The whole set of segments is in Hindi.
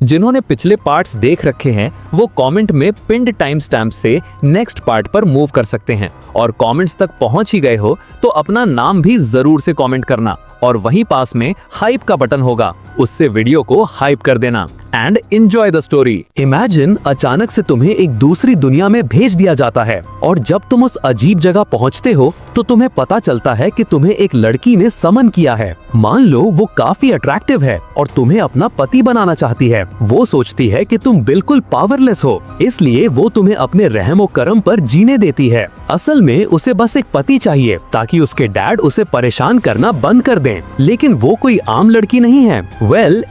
जिन्होंने पिछले पार्ट्स देख रखे हैं वो कमेंट में पिंड टाइम स्टैम्प से नेक्स्ट पार्ट पर मूव कर सकते हैं, और कमेंट्स तक पहुंच ही गए हो तो अपना नाम भी जरूर से कमेंट करना, और वहीं पास में हाइप का बटन होगा, उससे वीडियो को हाइप कर देना। And enjoy the story. Imagine अचानक से तुम्हें एक दूसरी दुनिया में भेज दिया जाता है, और जब तुम उस अजीब जगह पहुंचते हो तो तुम्हें पता चलता है कि तुम्हें एक लड़की ने समन किया है। मान लो वो काफी अट्रैक्टिव है और तुम्हें अपना पति बनाना चाहती है। वो सोचती है कि तुम बिल्कुल पावरलेस हो, इसलिए वो तुम्हें अपने रहमो करम पर जीने देती है। असल में उसे बस एक पति चाहिए ताकि उसके डैड उसे परेशान करना बंद कर दें। लेकिन वो कोई आम लड़की नहीं है।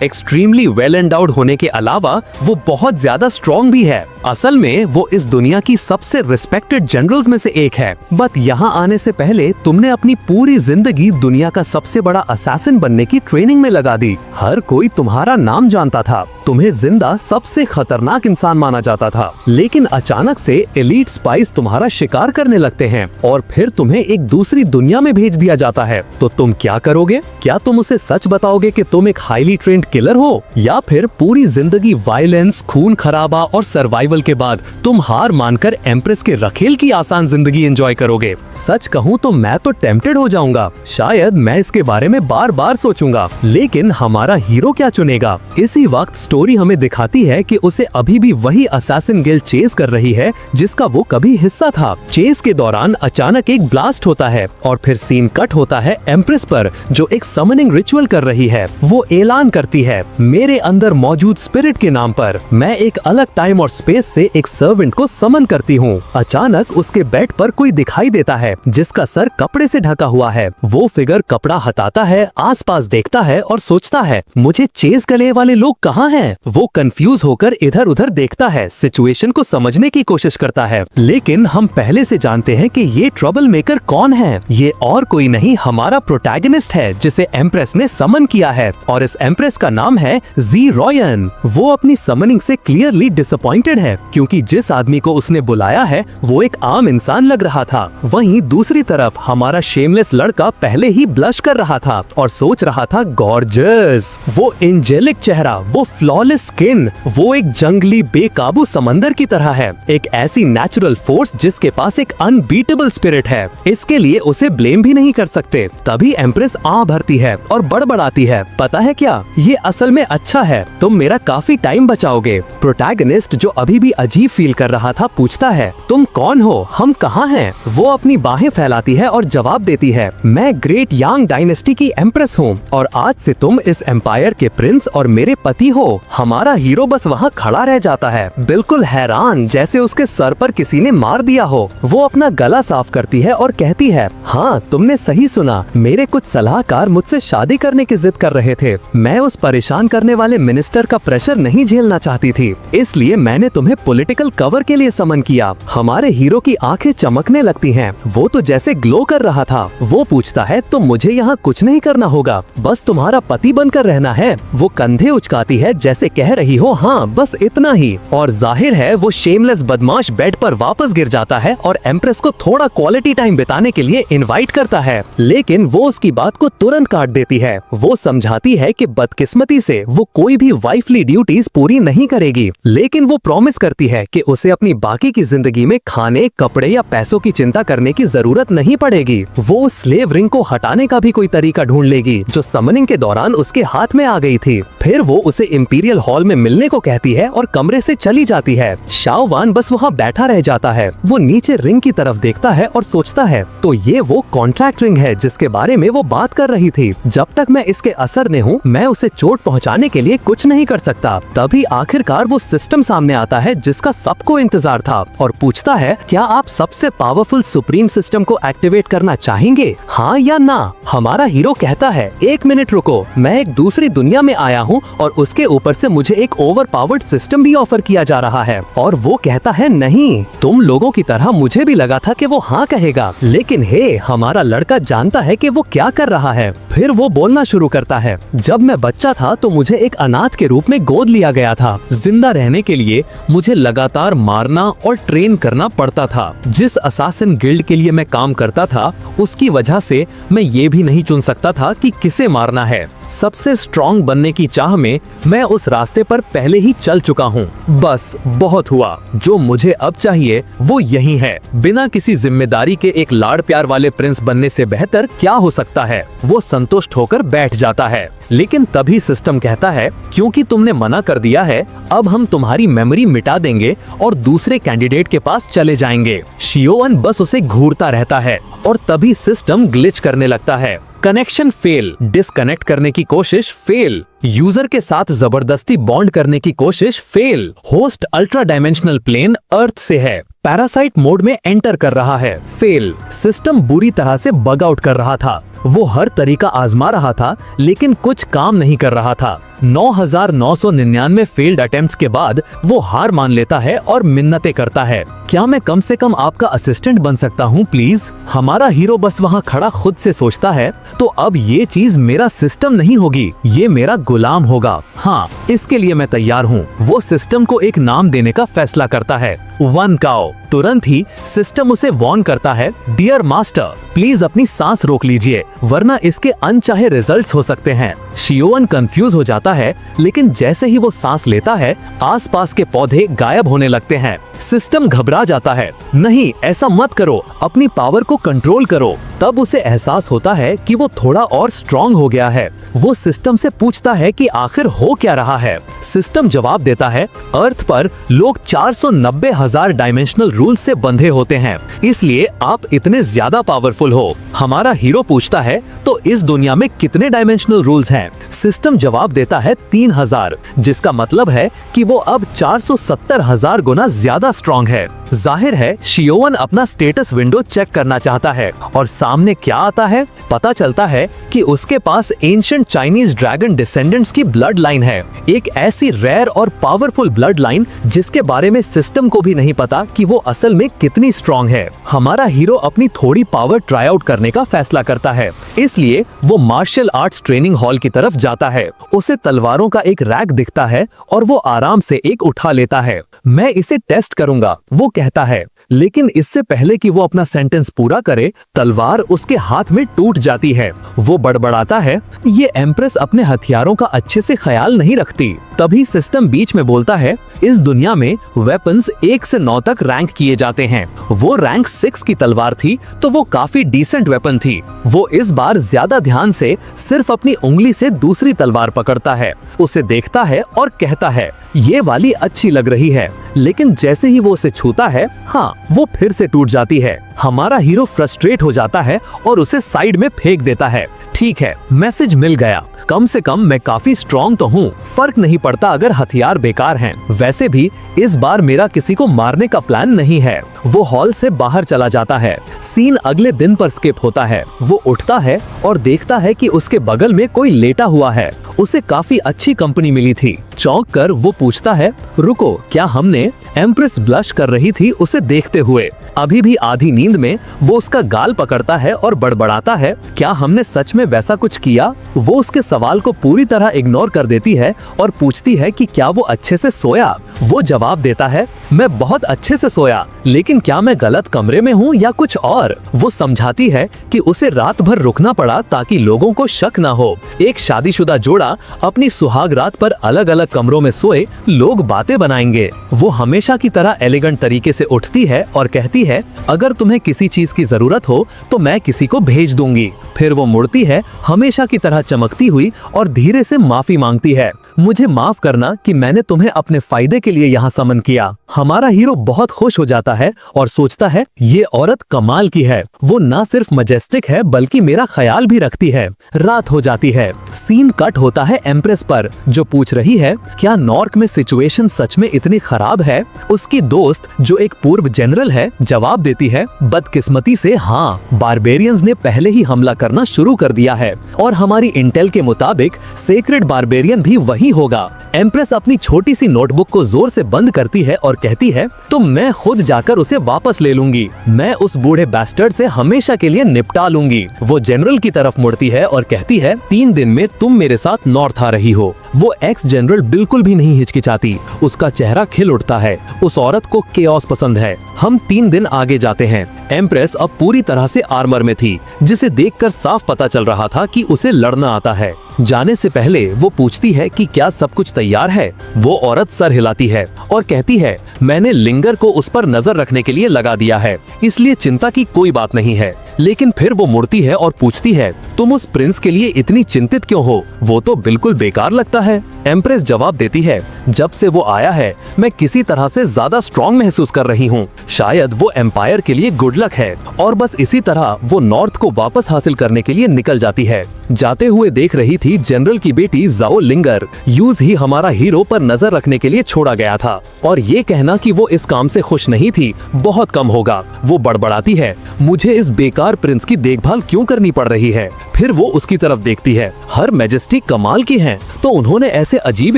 एक्सट्रीमली वेल एंडाउड होने के अलावा वो बहुत ज्यादा स्ट्रॉन्ग भी है। असल में वो इस दुनिया की सबसे रिस्पेक्टेड जनरल्स में से एक है। बट यहाँ आने से पहले तुमने अपनी पूरी जिंदगी दुनिया का सबसे बड़ा असैसिन बनने की ट्रेनिंग में लगा दी। हर कोई तुम्हारा नाम जानता था, तुम्हें जिंदा सबसे खतरनाक इंसान माना जाता था। लेकिन अचानक से एलीट स्पाइस तुम्हारा शिकार करने लगते हैं और फिर तुम्हें एक दूसरी दुनिया में भेज दिया जाता है। तो तुम क्या करोगे? क्या तुम उसे सच बताओगे कि तुम एक हाईली ट्रेंड किलर हो, या फिर पूरी जिंदगी वायलेंस, खून खराबा और सर्वाइवल के बाद तुम हार मानकर एम्प्रेस के रखेल की आसान जिंदगी एंजॉय करोगे? सच कहूँ तो मैं तो टेम्प्टेड हो जाऊंगा। शायद मैं इसके बारे में बार बार सोचूंगा। लेकिन हमारा हीरो क्या चुनेगा? इसी वक्त स्टोरी हमें दिखाती है कि उसे अभी भी वही असैसिन गिल्ड चेस कर रही है जिसका वो कभी हिस्सा था। चेस के दौरान अचानक एक ब्लास्ट होता है और फिर सीन कट होता है एम्प्रेस पर, जो एक समनिंग रिचुअल कर रही है। वो ऐलान करती है, मेरे अंदर मौजूद स्पिरिट के नाम पर मैं एक अलग टाइम और स्पेस से एक सर्वेंट को समन करती हूँ। अचानक उसके बेड पर कोई दिखाई देता है जिसका सर कपड़े से ढका हुआ है। वो फिगर कपड़ा हटाता है, आसपास देखता है और सोचता है, मुझे चेस गले वाले लोग कहाँ हैं? वो कंफ्यूज होकर इधर उधर देखता है, सिचुएशन को समझने की कोशिश करता है। लेकिन हम पहले से जानते हैं कि ये ट्रबल मेकर कौन है। ये और कोई नहीं, हमारा प्रोटैगनिस्ट है जिसे एम्प्रेस ने समन किया है, और इस एम्प्रेस का नाम है जी रॉयन। वो अपनी समनिंग से क्लियरली डिसअपॉइंटेड है क्योंकि जिस आदमी को उसने बुलाया है वो एक आम इंसान लग रहा था। वहीं दूसरी तरफ हमारा शेमलेस लड़का पहले ही ब्लश कर रहा था और सोच रहा था, गॉर्जियस, वो एंजेलिक चेहरा, वो फ्लॉलेस स्किन, वो एक जंगली बेकाबू समंदर की तरह है, एक ऐसी नेचुरल फोर्स जिसके पास एक अनबीटेबल स्पिरिट है। इसके लिए उसे ब्लेम भी नहीं कर सकते। तभी एम्प्रेस आ भरती है और बड़बड़ाती है, पता है क्या, ये असल में अच्छा है, तुम मेरा काफी टाइम बचाओगे। प्रोटैगनिस्ट, जो अभी भी अजीब फील कर रहा था, पूछता है, तुम कौन हो, हम कहाँ हैं? वो अपनी बाहें फैलाती है और जवाब देती है, मैं ग्रेट यांग डायनेस्टी की एम्प्रेस हूँ और आज से तुम इस एम्पायर के प्रिंस और मेरे पति हो। हमारा हीरो बस वहाँ खड़ा रह जाता है, बिल्कुल हैरान, जैसे उसके सर पर किसी ने मार दिया हो। वो अपना गला साफ करती है और कहती है, हाँ तुमने सही सुना, मेरे कुछ सलाहकार मुझसे शादी करने की जिद कर रहे थे। मैं उस परेशान करने वाले मिनिस्टर का प्रेशर नहीं झेलना चाहती थी, इसलिए मैंने तुम्हें पॉलिटिकल कवर के लिए समन किया। हमारे हीरो की आंखें चमकने लगती हैं, वो तो जैसे ग्लो कर रहा था। वो पूछता है, तो मुझे यहाँ कुछ नहीं करना होगा, बस तुम्हारा पति बनकर रहना है? वो कंधे उचकाती है जैसे कह रही हो, हाँ बस इतना ही। और जाहिर है वो शेमलेस बदमाश बेड पर वापस गिर जाता है और एम्प्रेस को थोड़ा क्वालिटी टाइम बिताने के लिए इनवाइट करता है। लेकिन वो उसकी बात को तुरंत काट देती है। वो समझाती है कि बदकिस्मती से वो कोई भी वाइफली ड्यूटीज पूरी नहीं करेगी, लेकिन वो प्रॉमिस करती है कि उसे अपनी बाकी की जिंदगी में खाने, कपड़े या पैसों की चिंता करने की जरूरत नहीं पड़ेगी। वो स्लेव रिंग को हटाने का भी कोई तरीका ढूंढ लेगी जो समनिंग के दौरान उसके हाथ में आ गई थी। फिर वो उसे इंपीरियल हॉल में मिलने को कहती है और कमरे से चली जाती है। शाओवान बस वहाँ बैठा रह जाता है। वो नीचे रिंग की तरफ देखता है और सोचता है, तो ये वो कॉन्ट्रैक्ट रिंग है जिसके बारे में वो बात कर रही थी। जब तक मैं इसके असर में हूँ मैं उसे चोट पहुँचाने के लिए कुछ नहीं कर सकता। तभी आखिरकार वो सिस्टम सामने आता है जिसका सबको इंतजार था और पूछता है, क्या आप सबसे पावरफुल सुप्रीम सिस्टम को एक्टिवेट करना चाहेंगे, हाँ या ना? हमारा हीरो कहता है, एक मिनट रुको, मैं एक दूसरी दुनिया में आया हूँ और उसके ऊपर से मुझे एक ओवर पावर्ड सिस्टम भी ऑफर किया जा रहा है। और वो कहता है, नहीं, तुम लोगों की तरह मुझे भी लगा था कि वो हाँ कहेगा, लेकिन हे, हमारा लड़का जानता है कि वो क्या कर रहा है। फिर वो बोलना शुरू करता है, जब मैं बच्चा था तो मुझे एक अनाथ के रूप में गोद लिया गया था। जिंदा रहने के लिए मुझे लगातार मारना और ट्रेन करना पड़ता था। जिस असैसिन गिल्ड के लिए मैं काम करता था उसकी वजह से मैं ये भी नहीं चुन सकता था कि किसे मारना है। सबसे स्ट्रॉन्ग बनने की चाह में मैं उस रास्ते पर पहले ही चल चुका हूँ। बस बहुत हुआ, जो मुझे अब चाहिए वो यही है। बिना किसी जिम्मेदारी के एक लाड़ प्यार वाले प्रिंस बनने से बेहतर क्या हो सकता है। वो संतुष्ट होकर बैठ जाता है, लेकिन तभी सिस्टम कहता है, क्योंकि तुमने मना कर दिया है, अब हम तुम्हारी मेमोरी मिटा देंगे और दूसरे कैंडिडेट के पास चले जाएंगे। शियोवन बस उसे घूरता रहता है और तभी सिस्टम ग्लिच करने लगता है। कनेक्शन फेल, डिस्कनेक्ट करने की कोशिश फेल, यूजर के साथ जबरदस्ती बॉन्ड करने की कोशिश fail, host ultra dimensional plane earth से है, पैरासाइट मोड में एंटर कर रहा है फेल। सिस्टम बुरी तरह से बग आउट कर रहा था। वो हर तरीका आजमा रहा था, लेकिन कुछ काम नहीं कर रहा था। 9,999 फेल्ड अटेम्प्ट्स के बाद वो हार मान लेता है और मिन्नतें करता है, क्या मैं कम से कम आपका असिस्टेंट बन सकता हूँ प्लीज। हमारा हीरो बस वहाँ खड़ा खुद से सोचता है, तो अब ये चीज मेरा सिस्टम नहीं होगी, ये मेरा गुलाम होगा। हाँ, इसके लिए मैं तैयार हूँ। वो सिस्टम को एक नाम देने का फैसला करता है, वन काओ। तुरंत ही सिस्टम उसे वार्न करता है, डियर मास्टर प्लीज अपनी सांस रोक लीजिए, वरना इसके अनचाहे रिजल्ट्स हो सकते हैं। शियोवन कंफ्यूज हो जाता है, लेकिन जैसे ही वो सांस लेता है, आसपास के पौधे गायब होने लगते हैं। सिस्टम घबरा जाता है, नहीं ऐसा मत करो, अपनी पावर को कंट्रोल करो। तब उसे एहसास होता है कि वो थोड़ा और स्ट्रॉन्ग हो गया है। वो सिस्टम से पूछता है कि आखिर हो क्या रहा है। सिस्टम जवाब देता है, अर्थ पर लोग 490,000 डायमेंशनल रूल्स से बंधे होते हैं, इसलिए आप इतने ज्यादा पावरफुल हो। हमारा हीरो पूछता है, तो इस दुनिया में कितने डायमेंशनल रूल्स हैं? सिस्टम जवाब देता है 3,000, जिसका मतलब है कि वो अब 470,000 गुना ज्यादा स्ट्रॉन्ग है। जाहिर है शियोवन अपना स्टेटस विंडो चेक करना चाहता है, और सामने क्या आता है? पता चलता है कि उसके पास एंशिएंट चाइनीज ड्रैगन डिसेंडेंट्स की ब्लड लाइन है, एक ऐसी रेयर और पावरफुल ब्लड लाइन जिसके बारे में सिस्टम को भी नहीं पता कि वो असल में कितनी स्ट्रॉन्ग है। हमारा हीरो अपनी थोड़ी पावर ट्राई आउट करने का फैसला करता है, इसलिए वो मार्शल आर्ट्स ट्रेनिंग हॉल की तरफ जाता है। उसे तलवारों का एक रैक दिखता है और वो आराम से एक उठा लेता है। मैं इसे टेस्ट करूंगा, वो कहता है, लेकिन इससे पहले कि वो अपना सेंटेंस पूरा करे, तलवार उसके हाथ में टूट जाती है। वो बड़बड़ाता है, ये एम्प्रेस अपने हथियारों का अच्छे से ख्याल नहीं रखती। तभी सिस्टम बीच में बोलता है, इस दुनिया में वेपन्स 1 से 9 तक रैंक किए जाते हैं। वो रैंक 6 की तलवार थी, तो वो काफी डिसेंट वेपन थी। वो इस बार ज्यादा ध्यान से सिर्फ अपनी उंगली से दूसरी तलवार पकड़ता है, उसे देखता है और कहता है, ये वाली अच्छी लग रही है। लेकिन जैसे ही वो उसे छूता है, हाँ, वो फिर से टूट जाती है। हमारा हीरो फ्रस्ट्रेट हो जाता है और उसे साइड में फेंक देता है। ठीक है, मैसेज मिल गया, कम से कम मैं काफी स्ट्रॉन्ग तो हूँ, फर्क नहीं पड़ता अगर हथियार बेकार हैं। वैसे भी इस बार मेरा किसी को मारने का प्लान नहीं है। वो हॉल से बाहर चला जाता है। सीन अगले दिन पर स्किप होता है। वो उठता है और देखता है कि उसके बगल में कोई लेटा हुआ है। उसे काफी अच्छी कंपनी मिली थी। चौंक कर वो पूछता है, रुको, क्या हमने? एम्प्रेस ब्लश कर रही थी उसे देखते हुए। अभी भी आधी नींद में वो उसका गाल पकड़ता है और बड़बड़ाता है, क्या हमने सच में वैसा कुछ किया? वो उसके सवाल को पूरी तरह इग्नोर कर देती है और पूछती है कि क्या वो अच्छे से सोया? वो जवाब देता है, मैं बहुत अच्छे से सोया, लेकिन क्या मैं गलत कमरे में हूँ या कुछ और? वो समझाती है कि उसे रात भर रुकना पड़ा ताकि लोगों को शक न हो। एक शादीशुदा जोड़ा अपनी सुहाग रात पर अलग अलग कमरों में सोए, लोग बातें बनाएंगे। वो हमेशा की तरह एलिगेंट तरीके से उठती है और कहती है, अगर तुम्हें किसी चीज की जरूरत हो तो मैं किसी को भेज दूंगी। फिर वो मुड़ती है, हमेशा की तरह चमकती हुई, और धीरे से माफी मांगती है, मुझे माफ करना कि मैंने तुम्हें अपने फायदे के लिए यहाँ समन किया। हमारा हीरो बहुत खुश हो जाता है और सोचता है, ये औरत कमाल की है, वो ना सिर्फ मजेस्टिक है बल्कि मेरा ख्याल भी रखती है। रात हो जाती है। सीन कट होता है एम्प्रेस पर, जो पूछ रही है, क्या नॉर्क में सिचुएशन सच में इतनी खराब है? उसकी दोस्त जो एक पूर्व जनरल है जवाब देती है, बदकिस्मती से हाँ, बारबेरियंस ने पहले ही हमला करना शुरू कर दिया है और हमारी इंटेल के मुताबिक सेक्रेड बारबेरियन भी वही होगा। एम्प्रेस अपनी छोटी सी नोटबुक को जोर से बंद करती है और कहती है, तो मैं खुद जाकर उसे वापस ले लूंगी। मैं उस बूढ़े बैस्टर्ड से हमेशा के लिए निपटा लूंगी। वो जनरल की तरफ मुड़ती है और कहती है, 3 दिन में तुम मेरे साथ नॉर्थ आ रही हो। वो एक्स जनरल बिल्कुल भी नहीं हिचकिचाती, उसका चेहरा खिल उठता है। उस औरत को केओस पसंद है। हम 3 दिन आगे जाते हैं। एम्प्रेस अब पूरी तरह से आर्मर में थी, जिसे देखकर साफ पता चल रहा था कि उसे लड़ना आता है। जाने से पहले वो पूछती है कि क्या सब कुछ तैयार है। वो औरत सर हिलाती है और कहती है, मैंने लिंगर को उस पर नजर रखने के लिए लगा दिया है, इसलिए चिंता की कोई बात नहीं है। लेकिन फिर वो मुड़ती है और पूछती है, तुम उस प्रिंस के लिए इतनी चिंतित क्यों हो? वो तो बिल्कुल बेकार लगता है। एम्प्रेस जवाब देती है, जब से वो आया है मैं किसी तरह से ज्यादा स्ट्रॉन्ग महसूस कर रही हूँ। शायद वो एम्पायर के लिए गुड लक है। और बस इसी तरह वो नॉर्थ को वापस हासिल करने के लिए निकल जाती है। जाते हुए देख रही थी जनरल की बेटी जाओ लिंगर। यूज ही हमारा हीरो पर नजर रखने के लिए छोड़ा गया था, और ये कहना कि वो इस काम से खुश नहीं थी बहुत कम होगा। वो बड़बड़ाती है, मुझे इस बेकार प्रिंस की देखभाल क्यों करनी पड़ रही है। फिर वो उसकी तरफ देखती है, हर मैजेस्टी कमाल की हैं, तो उन्होंने ऐसे अजीब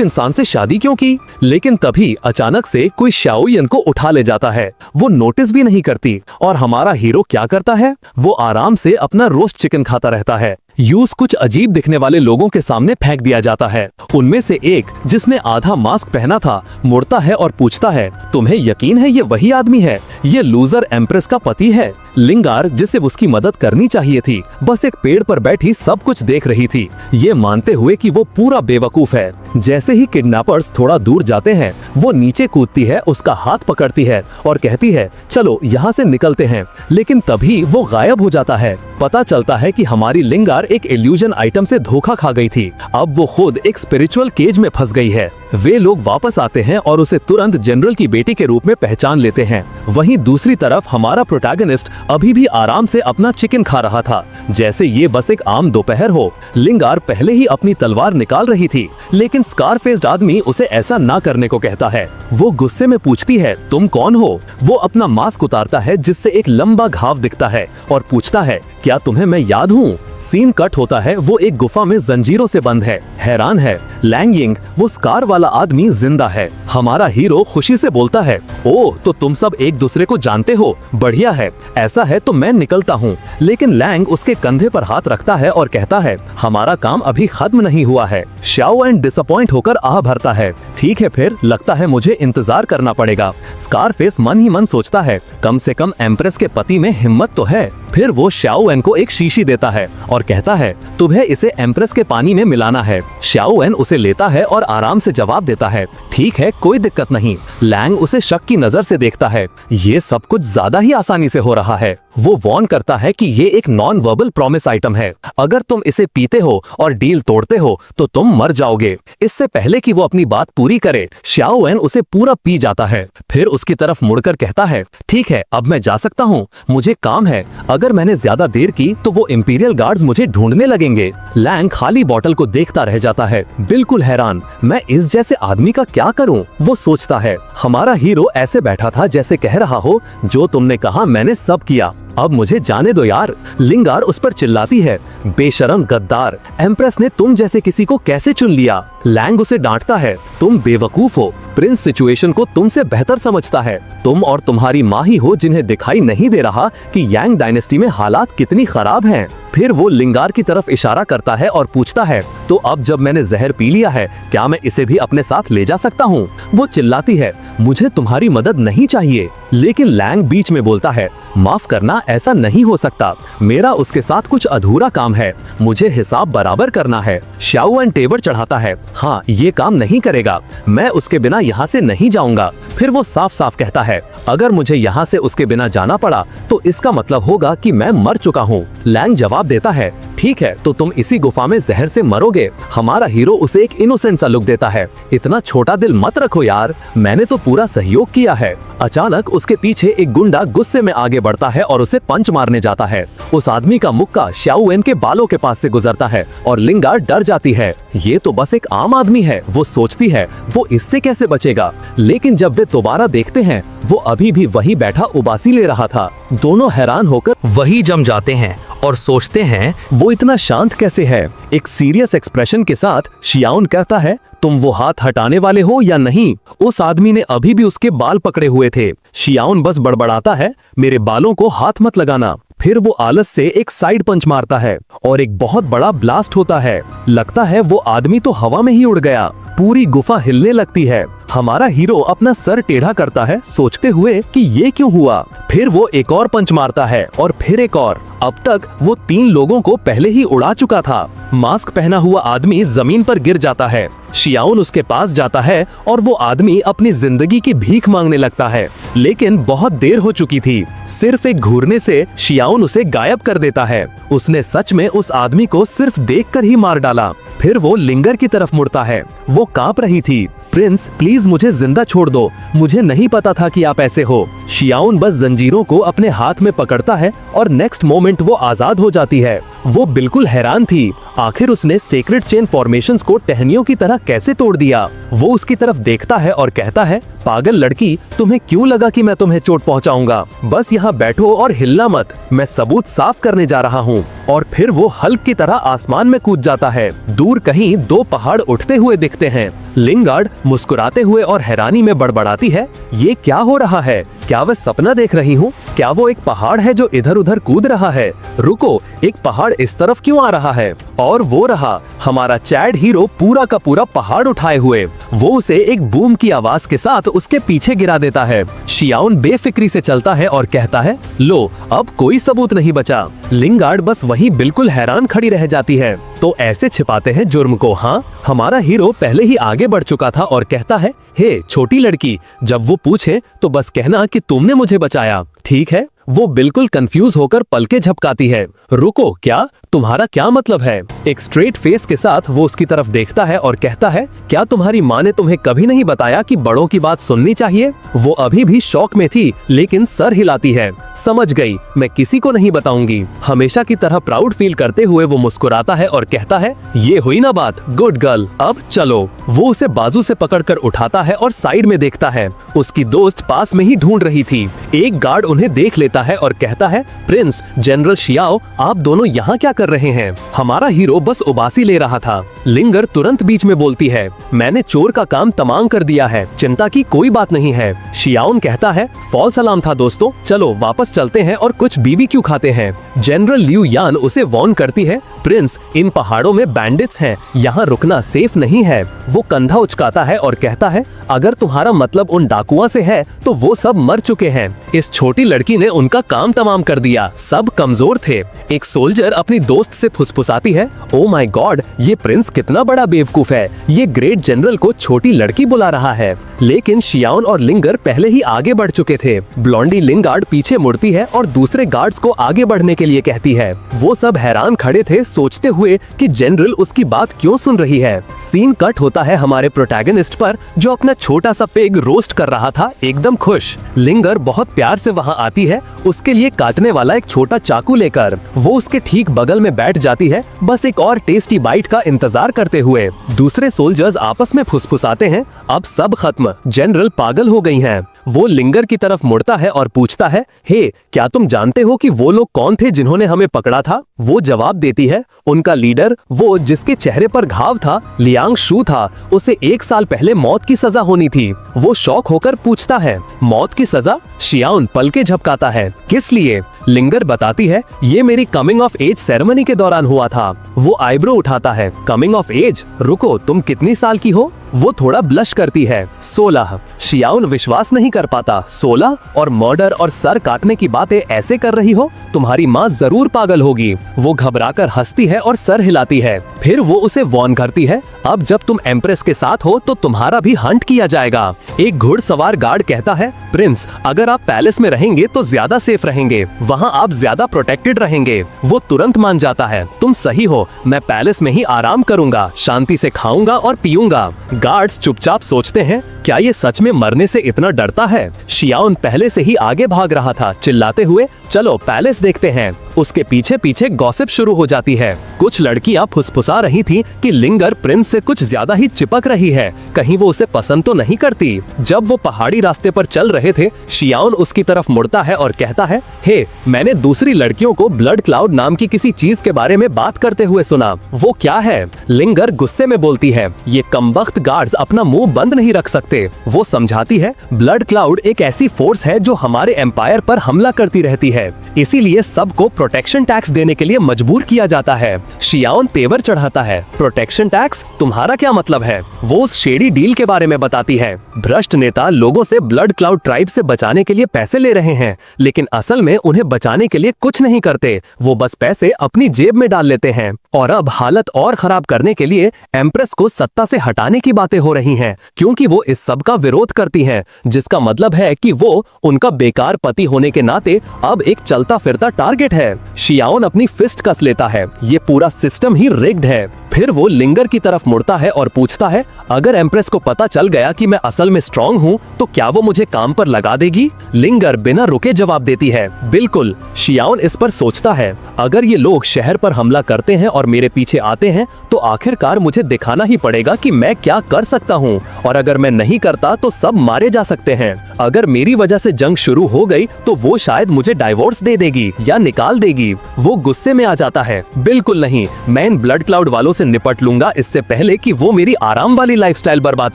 इंसान से शादी क्यों की? लेकिन तभी अचानक से कोई शाओयन को उठा ले जाता है। वो नोटिस भी नहीं करती, और हमारा हीरो क्या करता है? वो आराम से अपना रोस्ट चिकन खाता रहता है। यूज कुछ अजीब दिखने वाले लोगों के सामने फेंक दिया जाता है। उनमें से एक, जिसने आधा मास्क पहना था, मुड़ता है और पूछता है, तुम्हें यकीन है ये वही आदमी है? ये लूजर एम्प्रेस का पति है। लिंगार, जिसे उसकी मदद करनी चाहिए थी, बस एक पेड़ पर बैठी सब कुछ देख रही थी, ये मानते हुए कि वो पूरा बेवकूफ है। जैसे ही किडनैपर्स थोड़ा दूर जाते हैं, वो नीचे कूदती है, उसका हाथ पकड़ती है और कहती है, चलो यहाँ से निकलते हैं। लेकिन तभी वो गायब हो जाता है। पता चलता है कि हमारी लिंगार एक इल्यूजन आइटम से धोखा खा गई थी। अब वो खुद एक स्पिरिचुअल केज में फंस गई है। वे लोग वापस आते हैं और उसे तुरंत जनरल की बेटी के रूप में पहचान लेते हैं। वहीं दूसरी तरफ हमारा प्रोटैगनिस्ट अभी भी आराम से अपना चिकन खा रहा था, जैसे ये बस एक आम दोपहर हो। लिंगार पहले ही अपनी तलवार निकाल रही थी, लेकिन स्कारफेस्ड आदमी उसे ऐसा ना करने को कहता है। वो गुस्से में पूछती है, तुम कौन हो? वो अपना मास्क उतारता है, जिससे एक लंबा घाव दिखता है, और पूछता है, क्या तुम्हें मैं याद हूँ? सीन कट होता है, वो एक गुफा में जंजीरों से बंद है। हैरान है लैंग यिंग, वो स्कार वाला आदमी जिंदा है। हमारा हीरो खुशी से बोलता है, ओ तो तुम सब एक दूसरे को जानते हो, बढ़िया है, ऐसा है तो मैं निकलता हूँ। लेकिन लैंग उसके कंधे पर हाथ रखता है और कहता है, हमारा काम अभी खत्म नहीं हुआ है। शाओ एंड डिसअपॉइंट होकर आह भरता है, ठीक है फिर, लगता है मुझे इंतजार करना पड़ेगा। स्कारफेस मन ही मन सोचता है, कम से कम एम्प्रेस के पति में हिम्मत तो है। फिर वो शाओएन को एक शीशी देता है और कहता है, तुम्हें इसे एम्प्रेस के पानी में मिलाना है। शाओएन उसे लेता है और आराम से जवाब देता है, ठीक है, कोई दिक्कत नहीं। लैंग उसे शक की नजर से देखता है, ये सब कुछ ज्यादा ही आसानी से हो रहा है। वो वॉर्न करता है कि ये एक नॉन वर्बल प्रॉमिस आइटम है, अगर तुम इसे पीते हो और डील तोड़ते हो तो तुम मर जाओगे। इससे पहले कि वो अपनी बात पूरी करे, शाओएन उसे पूरा पी जाता है। फिर उसकी तरफ मुड़कर कहता है, ठीक है, अब मैं जा सकता हूँ, मुझे काम है, अगर मैंने ज्यादा देर की तो वो इंपीरियल गार्ड्स मुझे ढूंढने लगेंगे। लैंग खाली बोतल को देखता रह जाता है, बिल्कुल हैरान, मैं इस जैसे आदमी का क्या करूं? वो सोचता है। हमारा हीरो ऐसे बैठा था जैसे कह रहा हो, जो तुमने कहा मैंने सब किया, अब मुझे जाने दो यार। लिंगार उस पर चिल्लाती है, बेशरम गद्दार, एम्प्रेस ने तुम जैसे किसी को कैसे चुन लिया? लैंग उसे डांटता है, तुम बेवकूफ हो, प्रिंस सिचुएशन को तुमसे बेहतर समझता है। तुम और तुम्हारी माँ ही हो जिन्हें दिखाई नहीं दे रहा कि यांग डायनेस्टी में हालात कितनी खराब हैं। फिर वो लिंगार की तरफ इशारा करता है और पूछता है, तो अब जब मैंने जहर पी लिया है, क्या मैं इसे भी अपने साथ ले जा सकता हूँ? वो चिल्लाती है, मुझे तुम्हारी मदद नहीं चाहिए। लेकिन लैंग बीच में बोलता है, माफ करना, ऐसा नहीं हो सकता, मेरा उसके साथ कुछ अधूरा काम है, मुझे हिसाब बराबर करना है। शाओएन तेवर चढ़ाता है, हाँ ये काम नहीं करेगा, मैं उसके बिना यहाँ से नहीं जाऊंगा। फिर वो साफ साफ कहता है, अगर मुझे यहाँ से उसके बिना जाना पड़ा तो इसका मतलब होगा कि मैं मर चुका हूँ। लैंग जवाब देता है, ठीक है, तो तुम इसी गुफा में जहर से मरोगे। हमारा हीरो उसे एक इनोसेंट सा लुक देता है, इतना छोटा दिल मत रखो यार, मैंने तो पूरा सहयोग किया है। अचानक उसके पीछे एक गुंडा गुस्से में आगे बढ़ता है और उसे पंच मारने जाता है। उस आदमी का मुक्का शाओएन के बालों के पास से गुजरता है और लिंगार डर जाती है, ये तो बस एक आम आदमी है। वो सोचती है वो इससे कैसे बचेगा, लेकिन जब वे दोबारा देखते हैं, वो अभी भी वही बैठा उबासी ले रहा था। दोनों हैरान होकर वही जम जाते हैं और सोचते हैं, वो इतना शांत कैसे है। एक सीरियस एक्सप्रेशन के साथ शियाओन कहता है, तुम वो हाथ हटाने वाले हो या नहीं? उस आदमी ने अभी भी उसके बाल पकड़े हुए थे। शियाओन बस बड़बड़ाता है, मेरे बालों को हाथ मत लगाना। फिर वो आलस से एक साइड पंच मारता है और एक बहुत बड़ा ब्लास्ट होता है। लगता है वो आदमी तो हवा में ही उड़ गया। पूरी गुफा हिलने लगती है। हमारा हीरो अपना सर टेढ़ा करता है, सोचते हुए कि ये क्यों हुआ। फिर वो एक और पंच मारता है और फिर एक और। अब तक वो 3 लोगों को पहले ही उड़ा चुका था। मास्क पहना हुआ आदमी जमीन पर गिर जाता है। शियाउन उसके पास जाता है और वो आदमी अपनी जिंदगी की भीख मांगने लगता है, लेकिन बहुत देर हो चुकी थी। सिर्फ एक घूरने से शियाउन उसे गायब कर देता है। उसने सच में उस आदमी को सिर्फ देखकर ही मार डाला। फिर वो लिंगर की तरफ मुड़ता है। वो कांप रही थी। प्रिंस, प्लीज मुझे जिंदा छोड़ दो, मुझे नहीं पता था कि आप ऐसे हो। शियाउन बस जंजीरों को अपने हाथ में पकड़ता है और नेक्स्ट मोमेंट वो आजाद हो जाती है। वो बिल्कुल हैरान थी, आखिर उसने सेक्रेट चेन फॉर्मेशंस को टहनियों की तरह कैसे तोड़ दिया। वो उसकी तरफ देखता है और कहता है, पागल लड़की, तुम्हें क्यों लगा कि मैं तुम्हें चोट पहुंचाऊंगा? बस यहाँ बैठो और हिलना मत, मैं सबूत साफ करने जा रहा हूँ। और फिर वो हल्क की तरह आसमान में कूद जाता है। दूर कहीं 2 पहाड़ उठते हुए दिखते हैं। लिंगार्ड मुस्कुराते हुए और हैरानी में बड़बड़ाती है, ये क्या हो रहा है? क्या वह सपना देख रही हूँ? क्या वो एक पहाड़ है जो इधर उधर कूद रहा है? रुको, एक पहाड़ इस तरफ क्यों आ रहा है? और वो रहा हमारा चैड हीरो पूरा का पूरा पहाड़ उठाए हुए। वो उसे एक बूम की आवाज के साथ उसके पीछे गिरा देता है। शियाउन बेफिक्री से चलता है और कहता है, लो, अब कोई सबूत नहीं बचा। लिंगार्ड बस वहीं बिल्कुल हैरान खड़ी रह जाती है। तो ऐसे छिपाते हैं जुर्म को, हाँ? हमारा हीरो पहले ही आगे बढ़ चुका था और कहता है, हे छोटी लड़की, जब वो पूछे तो बस कहना कि तुमने मुझे बचाया, ठीक है? वो बिल्कुल कंफ्यूज होकर पलके झपकाती है। रुको, क्या? तुम्हारा क्या मतलब है? एक स्ट्रेट फेस के साथ वो उसकी तरफ देखता है और कहता है, क्या तुम्हारी माँ ने तुम्हें कभी नहीं बताया कि बड़ों की बात सुननी चाहिए? वो अभी भी शौक में थी, लेकिन सर हिलाती है। समझ गई, मैं किसी को नहीं बताऊंगी। हमेशा की तरह प्राउड फील करते हुए वो मुस्कुराता है और कहता है, ये हुई ना बात, गुड गर्ल, अब चलो। वो उसे बाजू से पकड़कर उठाता है और साइड में देखता है। उसकी दोस्त पास में ही ढूंढ रही थी। एक गार्ड उन्हें देख लेता है और कहता है, प्रिंस, जनरल शियाओ, आप दोनों यहाँ क्या कर रहे हैं? हमारा हीरो बस उबासी ले रहा था। लिंगर तुरंत बीच में बोलती है, मैंने चोर का काम तमाम कर दिया है, चिंता की कोई बात नहीं है। शियाउन कहता है, फॉल्स अलार्म था दोस्तों, चलो वापस चलते हैं और कुछ बीबीक्यू खाते हैं। जनरल लियू यान उसे वार्न करती है, प्रिंस, इन पहाड़ों में बैंडिट्स हैं, यहाँ रुकना सेफ नहीं है। वो कंधा उचकाता है और कहता है, अगर तुम्हारा मतलब उन डाकुओं से है तो वो सब मर चुके हैं। इस छोटी लड़की ने उनका काम तमाम कर दिया, सब कमजोर थे। एक सोल्जर अपनी दोस्त से फुसफुसाती है, ओ माय गॉड, ये प्रिंस कितना बड़ा बेवकूफ है, ये ग्रेट जनरल को छोटी लड़की बुला रहा है। लेकिन शियाउन और लिंगर पहले ही आगे बढ़ चुके थे। ब्लॉन्डी लिंगार्ड पीछे मुड़ती है और दूसरे गार्ड्स को आगे बढ़ने के लिए कहती है। वो सब हैरान खड़े थे, सोचते हुए कि जनरल उसकी बात क्यों सुन रही है। सीन कट होता है हमारे प्रोटैगनिस्ट पर, जो अपना छोटा सा पिग रोस्ट कर रहा था, एकदम खुश। लिंगर बहुत प्यार से वहाँ आती है, उसके लिए काटने वाला एक छोटा चाकू लेकर। वो उसके ठीक बगल में बैठ जाती है, बस एक और टेस्टी बाइट का इंतजार करते हुए। दूसरे सोल्जर्स आपस में फुसफुसाते हैं, अब सब खत्म, जनरल पागल हो गई हैं। वो लिंगर की तरफ मुड़ता है और पूछता है, हे, क्या तुम जानते हो कि वो लोग कौन थे जिन्होंने हमें पकड़ा था? वो जवाब देती है, उनका लीडर, वो जिसके चेहरे पर घाव था, लियांग शू था, उसे 1 साल पहले मौत की सजा होनी थी। वो शॉक होकर पूछता है, मौत की सजा? शियाउन पलके झपकाता है, किस लिए? लिंगर बताती है, ये मेरी कमिंग ऑफ एज सेरेमनी के दौरान हुआ था। वो आईब्रो उठाता है, कमिंग ऑफ एज? रुको, तुम कितनी साल की हो? वो थोड़ा ब्लश करती है, 16। शियाउन विश्वास नहीं कर पाता, 16 और मर्डर और सर काटने की बातें ऐसे कर रही हो? तुम्हारी माँ जरूर पागल होगी। वो घबराकर हंसती है और सर हिलाती है। फिर वो उसे वार्न करती है, अब जब तुम एम्प्रेस के साथ हो तो तुम्हारा भी हंट किया जाएगा। एक घुड़सवार गार्ड कहता है, प्रिंस, अगर आप पैलेस में रहेंगे तो ज्यादा सेफ रहेंगे, वहाँ आप ज्यादा प्रोटेक्टेड रहेंगे। वो तुरंत मान जाता है, तुम सही हो, मैं पैलेस में ही आराम करूंगा, शांति से खाऊंगा और पीऊंगा। गार्ड्स चुपचाप सोचते हैं, क्या ये सच में मरने से इतना डरता है? शियाउन पहले से ही आगे भाग रहा था, चिल्लाते हुए, चलो पैलेस देखते हैं। उसके पीछे पीछे गॉसिप शुरू हो जाती है। कुछ लड़कियां फुसफुसा रही थी कि लिंगर प्रिंस से कुछ ज्यादा ही चिपक रही है, कहीं वो उसे पसंद तो नहीं करती। जब वो पहाड़ी रास्ते पर चल रहे थे, शियाओन उसकी तरफ मुड़ता है और कहता है, हे, मैंने दूसरी लड़कियों को ब्लड क्लाउड नाम की किसी चीज के बारे में बात करते हुए सुना। वो क्या है? लिंगर गुस्से में बोलती है, ये कमबख्त गार्ड्स अपना मुंह बंद नहीं रख सकते। वो समझाती है, ब्लड क्लाउड एक ऐसी फोर्स है जो हमारे एम्पायर पर हमला करती रहती है, इसीलिए सबको प्रोटेक्शन टैक्स देने के लिए मजबूर किया जाता है। शियाओन तेवर चढ़ाता है, प्रोटेक्शन टैक्स? तुम्हारा क्या मतलब है? वो उस शेडी डील के बारे में बताती है। भ्रष्ट नेता लोगों से ब्लड क्लाउड ट्राइब से बचाने के लिए पैसे ले रहे हैं, लेकिन असल में उन्हें बचाने के लिए कुछ नहीं करते। वो बस पैसे अपनी जेब में डाल लेते हैं। और अब हालत और खराब करने के लिए एम्प्रेस को सत्ता से हटाने की बातें हो रही हैं, क्योंकि वो इस सब का विरोध करती हैं, जिसका मतलब है कि वो उनका बेकार पति होने के नाते अब एक चलता फिरता टारगेट है। शियाओन अपनी फिस्ट कस लेता है, ये पूरा सिस्टम ही रिग्ड है। फिर वो लिंगर की तरफ मुड़ता है और पूछता है, अगर एम्प्रेस को पता चल गया कि मैं असल में स्ट्रांग हूँ तो क्या वो मुझे काम पर लगा देगी? लिंगर बिना रुके जवाब देती है, बिल्कुल। शियाओन इस पर सोचता है, अगर ये लोग शहर पर हमला करते हैं और मेरे पीछे आते हैं तो आखिरकार मुझे दिखाना ही पड़ेगा कि मैं क्या कर सकता हूँ, और अगर मैं नहीं करता तो सब मारे जा सकते हैं। अगर मेरी वजह से जंग शुरू हो गई तो वो शायद मुझे डाइवोर्स दे देगी या निकाल देगी। वो गुस्से में आ जाता है, बिल्कुल नहीं, मैं इन ब्लड क्लाउड वालों से निपट लूंगा इससे पहले कि वो मेरी आराम वाली लाइफस्टाइल बर्बाद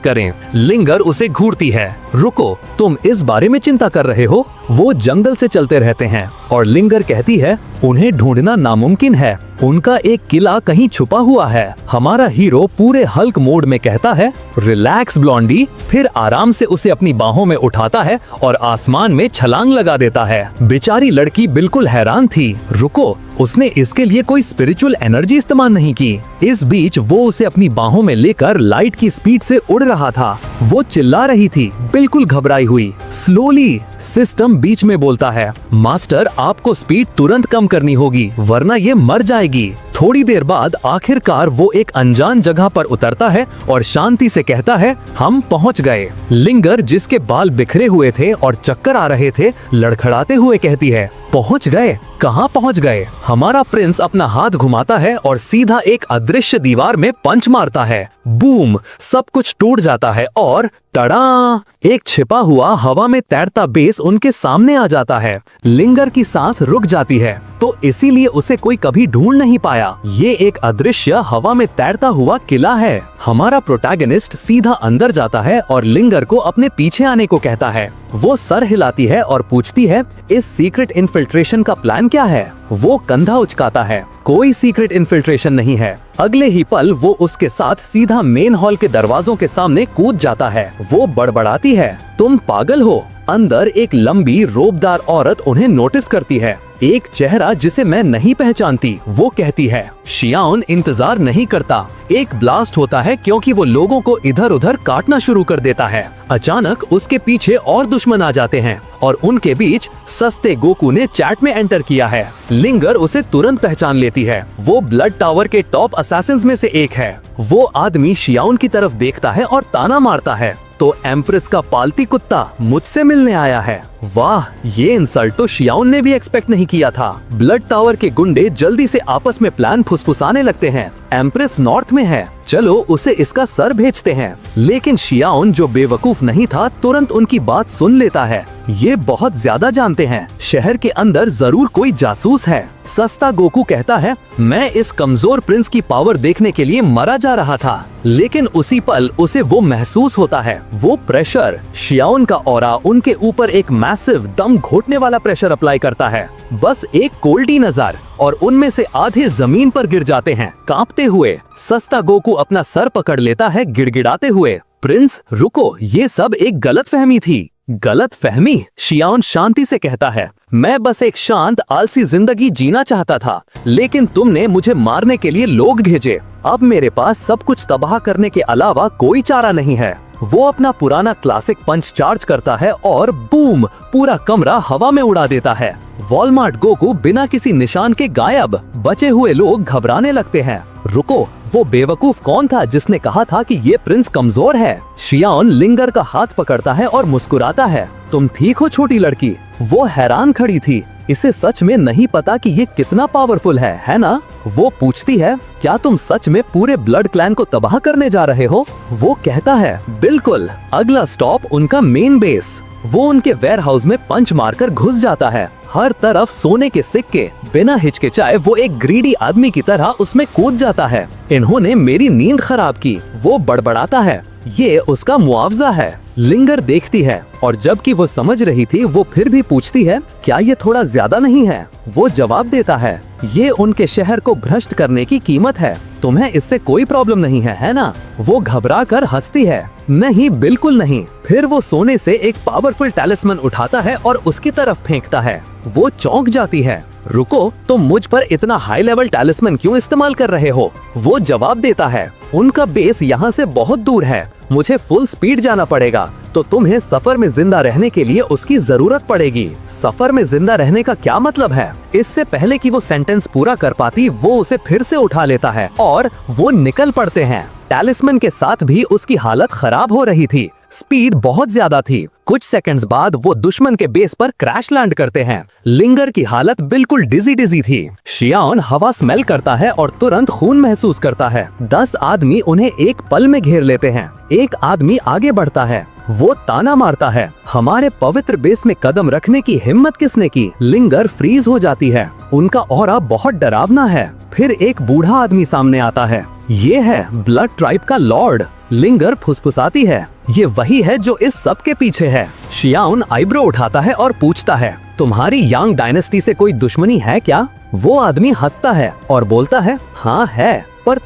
करें। लिंगर उसे घूरती है, रुको, तुम इस बारे में चिंता कर रहे हो? वो जंगल से चलते रहते हैं और लिंगर कहती है, उन्हें ढूंढना नामुमकिन है, उनका एक किला कहीं छुपा हुआ है। हमारा हीरो पूरे हल्क मोड में कहता है, रिलैक्स ब्लॉन्डी, फिर आराम से उसे अपनी बाहों में उठाता है और आसमान में छलांग लगा देता है। बेचारी लड़की बिल्कुल हैरान थी, रुको, उसने इसके लिए कोई स्पिरिचुअल एनर्जी इस्तेमाल नहीं की। इस बीच वो उसे अपनी बाहों में लेकर लाइट की स्पीड से उड़ रहा था। वो चिल्ला रही थी, बिल्कुल घबराई हुई। स्लोली सिस्टम बीच में बोलता है, मास्टर, आपको स्पीड तुरंत कम करनी होगी वरना ये मर जाएगी। थोड़ी देर बाद आखिरकार वो एक अनजान जगह पर उतरता है और शांति से कहता है, हम पहुंच गए। लिंगर, जिसके बाल बिखरे हुए थे और चक्कर आ रहे थे, लड़खड़ाते हुए कहती है, पहुंच गए? कहाँ पहुंच गए? हमारा प्रिंस अपना हाथ घुमाता है और सीधा एक अदृश्य दीवार में पंच मारता है। बूम, सब कुछ टूट जाता है और तड़ा, एक छिपा हुआ हवा में तैरता बेस उनके सामने आ जाता है। लिंगर की सांस रुक जाती है, तो इसीलिए उसे कोई कभी ढूंढ नहीं पाया। ये एक अदृश्य हवा में तैरता हुआ किला है। हमारा प्रोटैगनिस्ट सीधा अंदर जाता है और लिंगर को अपने पीछे आने को कहता है। वो सर हिलाती है और पूछती है, इस सीक्रेट इन्फिल्ट्रेशन का प्लान क्या है? वो कंधा उचकाता है, कोई सीक्रेट इन्फिल्ट्रेशन नहीं है। अगले ही पल वो उसके साथ सीधा मेन हॉल के दरवाजों के सामने कूद जाता है। वो बड़बड़ाती है, तुम पागल हो। अंदर एक लंबी रोबदार औरत उन्हें नोटिस करती है, एक चेहरा जिसे मैं नहीं पहचानती। वो कहती है, शियाओन इंतजार नहीं करता। एक ब्लास्ट होता है क्योंकि वो लोगों को इधर उधर काटना शुरू कर देता है। अचानक उसके पीछे और दुश्मन आ जाते हैं और उनके बीच सस्ते गोकू ने चैट में एंटर किया है। लिंगर उसे तुरंत पहचान लेती है, वो ब्लड टावर के टॉप असैसिन्स में से एक है। वो आदमी शियाओन की तरफ देखता है और ताना मारता है, तो एम्प्रेस का पालती कुत्ता मुझसे मिलने आया है। वाह, ये इंसल्ट तो शियाओन ने भी एक्सपेक्ट नहीं किया था। ब्लड टावर के गुंडे जल्दी से आपस में प्लान फुसफुसाने लगते हैं। एम्प्रेस नॉर्थ में है, चलो उसे इसका सर भेजते हैं। लेकिन शियाओन, जो बेवकूफ नहीं था, तुरंत उनकी बात सुन लेता है। ये बहुत ज्यादा जानते हैं, शहर के अंदर जरूर कोई जासूस है। सस्ता गोकू कहता है, मैं इस कमजोर प्रिंस की पावर देखने के लिए मरा जा रहा था। लेकिन उसी पल उसे वो महसूस होता है, वो प्रेशर। शियाओन का ऑरा उनके ऊपर एक मैसिव दम घोटने वाला प्रेशर अप्लाई करता है। बस एक कोल्डी नजर और उनमें से आधे जमीन पर गिर जाते हैं कांपते हुए। सस्ता गोकू अपना सर पकड़ लेता है गिड़गिड़ाते हुए, प्रिंस रुको, ये सब एक गलतफहमी थी। गलतफहमी? शियाओन शांति से कहता है, मैं बस एक शांत आलसी जिंदगी जीना चाहता था, लेकिन तुमने मुझे मारने के लिए लोग भेजे। अब मेरे पास सब कुछ तबाह करने के अलावा कोई चारा नहीं है। वो अपना पुराना क्लासिक पंच चार्ज करता है और बूम, पूरा कमरा हवा में उड़ा देता है। वॉलमार्ट गोकू बिना किसी निशान के गायब। बचे हुए लोग घबराने लगते हैं। रुको, वो बेवकूफ कौन था जिसने कहा था कि ये प्रिंस कमजोर है? शियाओन लिंगर का हाथ पकड़ता है और मुस्कुराता है, तुम ठीक हो छोटी लड़की? वो हैरान खड़ी थी। इसे सच में नहीं पता कि ये कितना पावरफुल है ना? वो पूछती है, क्या तुम सच में पूरे ब्लड क्लैन को तबाह करने जा रहे हो? वो कहता है, बिल्कुल। अगला स्टॉप उनका मेन बेस। वो उनके वेयर हाउस में पंच मारकर घुस जाता है। हर तरफ सोने के सिक्के। बिना हिचकिचाए वो एक ग्रीडी आदमी की तरह उसमें कूद जाता है। इन्होंने मेरी नींद खराब की, वो बड़बड़ाता है। ये उसका मुआवजा है। लिंगर देखती है और जबकि वो समझ रही थी, वो फिर भी पूछती है, क्या ये थोड़ा ज्यादा नहीं है? वो जवाब देता है, ये उनके शहर को भ्रष्ट करने की कीमत है। तुम्हें इससे कोई प्रॉब्लम नहीं है ना? वो घबरा कर हंसती है, नहीं बिल्कुल नहीं। फिर वो सोने से एक पावरफुल टैलिस्मन उठाता है और उसकी तरफ फेंकता है। वो चौंक जाती है, रुको, तुम मुझ पर इतना हाई लेवल टैलिस्मन क्यों इस्तेमाल कर रहे हो? वो जवाब देता है, उनका बेस यहाँ से बहुत दूर है, मुझे फुल स्पीड जाना पड़ेगा, तो तुम्हें सफर में जिंदा रहने के लिए उसकी जरूरत पड़ेगी। सफर में जिंदा रहने का क्या मतलब है? इससे पहले कि वो सेंटेंस पूरा कर पाती, वो उसे फिर से उठा लेता है और वो निकल पड़ते हैं। टैलिस्मन के साथ भी उसकी हालत खराब हो रही थी। स्पीड बहुत ज्यादा थी। कुछ सेकंड्स बाद वो दुश्मन के बेस पर क्रैश लैंड करते हैं। लिंगर की हालत बिल्कुल डिजी थी। शियाओन हवा स्मेल करता है और तुरंत खून महसूस करता है। 10 आदमी उन्हें एक पल में घेर लेते हैं। एक आदमी आगे बढ़ता है, वो ताना मारता है, हमारे पवित्र बेस में कदम रखने की हिम्मत किसने की? लिंगर फ्रीज हो जाती है। उनका ऑरा बहुत डरावना है। फिर एक बूढ़ा आदमी सामने आता है। ये है ब्लड ट्राइब का लॉर्ड। लिंगर फुसफुसाती है, ये वही है जो इस सब के पीछे है। शियाओन आईब्रो उठाता है और पूछता है, तुम्हारी यांग डायनेस्टी से कोई दुश्मनी है क्या? वो आदमी हंसता है और बोलता है, हाँ है, पर